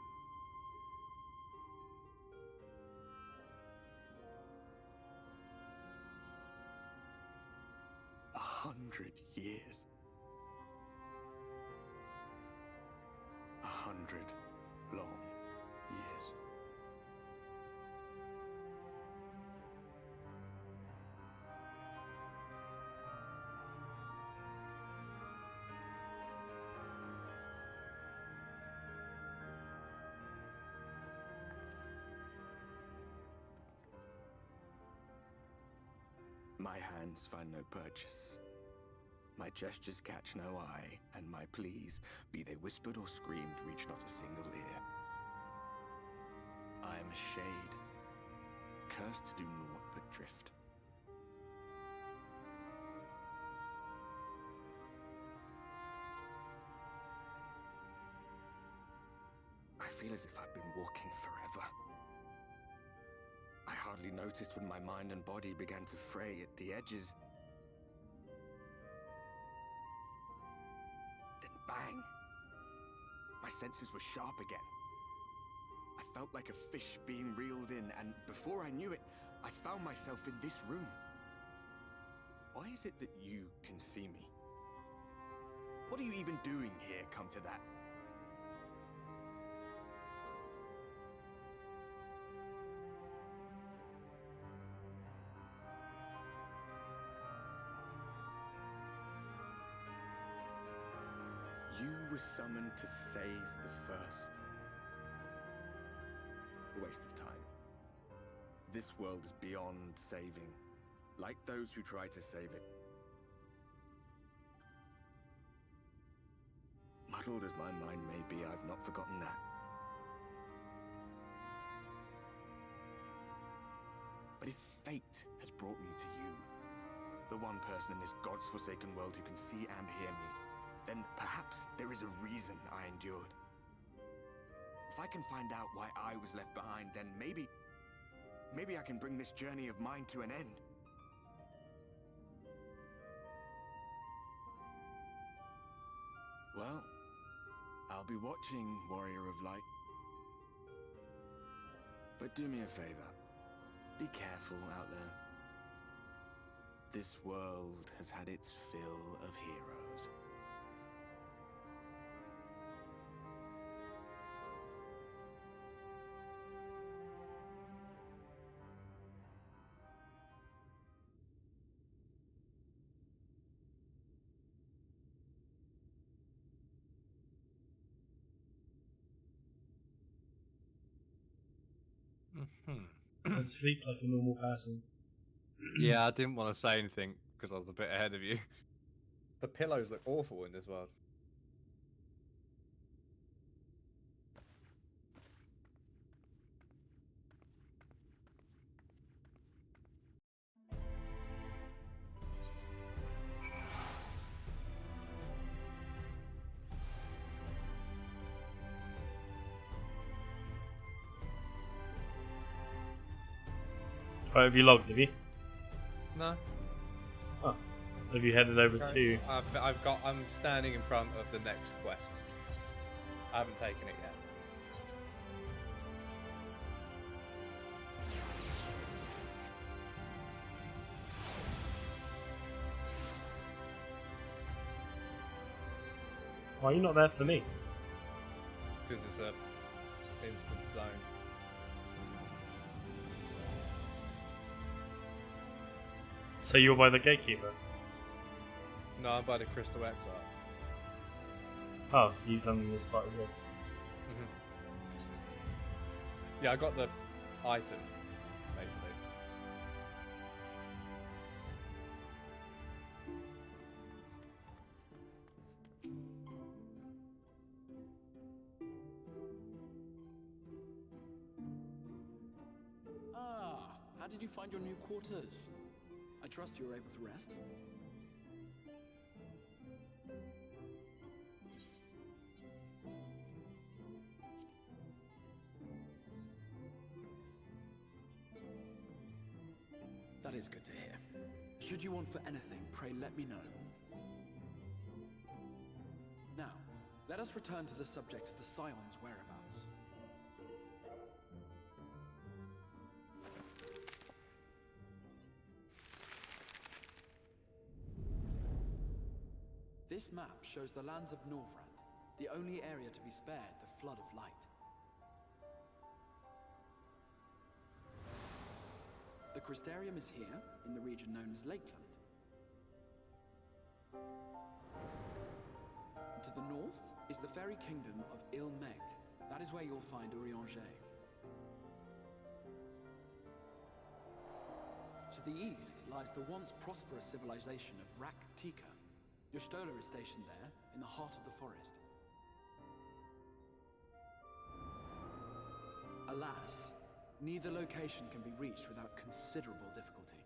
J: 100 years. 100 long years. My hands find no purchase. My gestures catch no eye, and my pleas, be they whispered or screamed, reach not a single ear. I am a shade, cursed to do naught but drift. I feel as if I've been walking forever. I hardly noticed when my mind and body began to fray at the edges. Then bang! My senses were sharp again. I felt like a fish being reeled in, and before I knew it, I found myself in this room. Why is it that you can see me? What are you even doing here, come to that? You were summoned to save the first. A waste of time. This world is beyond saving, like those who try to save it. Muddled as my mind may be, I've not forgotten that. But if fate has brought me to you, the one person in this God's forsaken world who can see and hear me, then perhaps there is a reason I endured. If I can find out why I was left behind, then maybe I can bring this journey of mine to an end. Well, I'll be watching, Warrior of Light. But do me a favor. Be careful out there. This world has had its fill of heroes.
A: Don't sleep like a normal person.
B: Yeah, I didn't want to say anything because I was a bit ahead of you. The pillows look awful in this world.
A: Right, have you logged? Have you?
B: No.
A: Oh. Have you headed over to?
B: I'm standing in front of the next quest. I haven't taken it yet.
A: Why are you not there for me?
B: Because it's a instant zone.
A: So you're by the gatekeeper?
B: No, I'm by the Crystal Exile.
A: Oh, so you've done this part as well.
B: Yeah, I got the item, basically.
H: Ah, how did you find your new quarters? I trust you were able to rest. That is good to hear. Should you want for anything, pray let me know. Now, let us return to the subject of the Scions' whereabouts. This map shows the lands of Norvrand, the only area to be spared the flood of light. The Crystarium is here, in the region known as Lakeland. To the north is the fairy kingdom of Il-Meg. That is where you'll find Urianger. To the east lies the once prosperous civilization of Rak-Tika. Your Stola is stationed there, in the heart of the forest. Alas, neither location can be reached without considerable difficulty.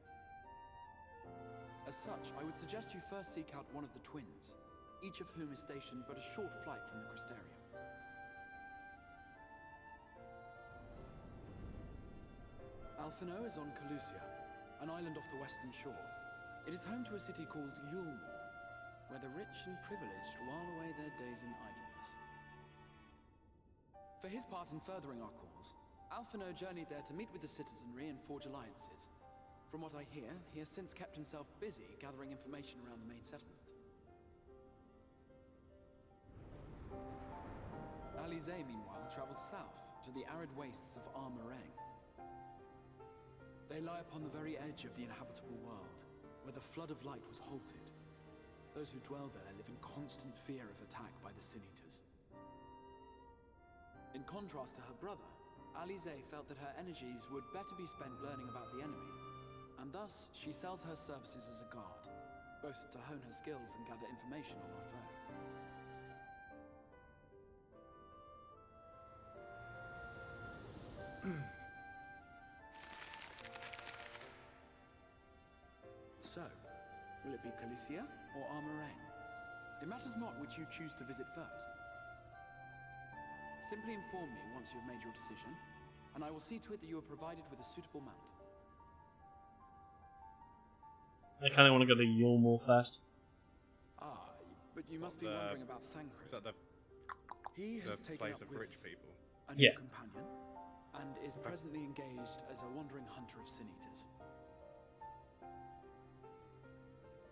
H: As such, I would suggest you first seek out one of the twins, each of whom is stationed but a short flight from the Crystarium. Alphino is on Calusia, an island off the western shore. It is home to a city called Yulmore, where the rich and privileged while away their days in idleness. For his part in furthering our cause, Alphino journeyed there to meet with the citizenry and forge alliances. From what I hear, he has since kept himself busy gathering information around the main settlement. Alize, meanwhile, traveled south to the arid wastes of Armorang. They lie upon the very edge of the inhabitable world, where the flood of light was halted. Those who dwell there live in constant fear of attack by the Sin-Eaters. In contrast to her brother, Alize felt that her energies would better be spent learning about the enemy, and thus she sells her services as a guard, both to hone her skills and gather information on our foe. So, will it be Calicia or Armorang? It matters not which you choose to visit first. Simply inform me once you have made your decision, and I will see to it that you are provided with a suitable mount.
A: I kind of want to go to Yulmore first.
H: Ah, but you must be wondering about Thancred.
B: Is that
H: He has
B: the
H: taken
B: place
H: up
B: of
H: with
B: rich people?
H: a new companion, and is presently engaged as a wandering hunter of Sin-Eaters.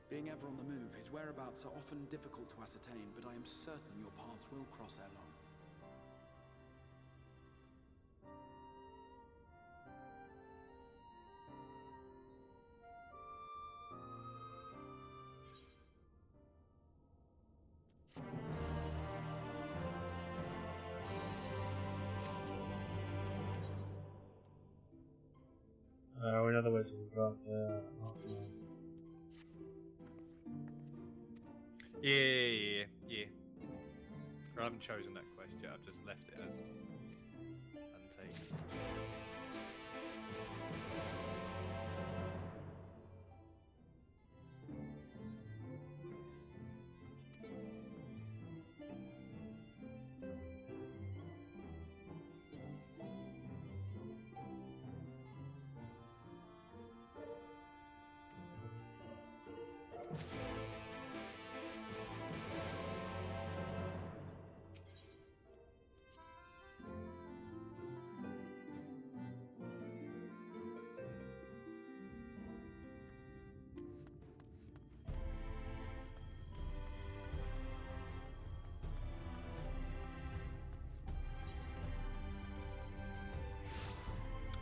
H: Being ever on the move, his whereabouts are often difficult to ascertain, but I am certain your paths will cross ere long.
A: In other words, we've got
B: Yeah. I haven't chosen that quest yet, I've just left it as untaken.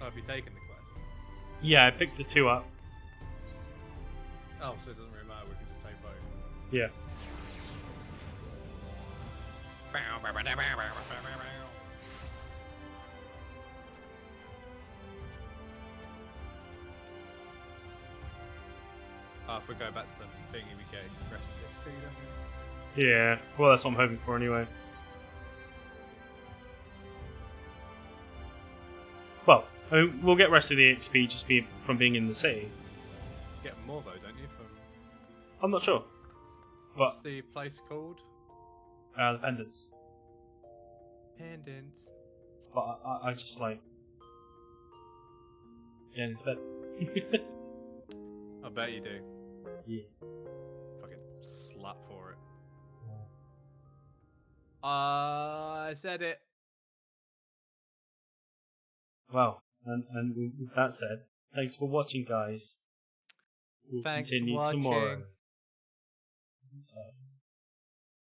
B: Oh, have you taken the quest?
A: Yeah, I picked the 2 up.
B: Oh, so it doesn't really matter. We can just take both.
A: Yeah.
B: Oh, if we go back to the thingy, we get rest of XP, don't we?
A: Yeah. Well, that's what I'm hoping for anyway. Well, I mean, we'll get rest of the XP just from being in the city.
B: Get more though, don't you? From
A: I'm not sure.
B: what's the place called?
A: The pendants.
B: Pendants.
A: But I just like getting into bed.
B: I bet you do.
A: Yeah.
B: Fucking slut for it. I said it.
A: Well, and with that said, thanks for watching, guys. We'll
B: Thanks for
A: continue
B: watching.
A: tomorrow.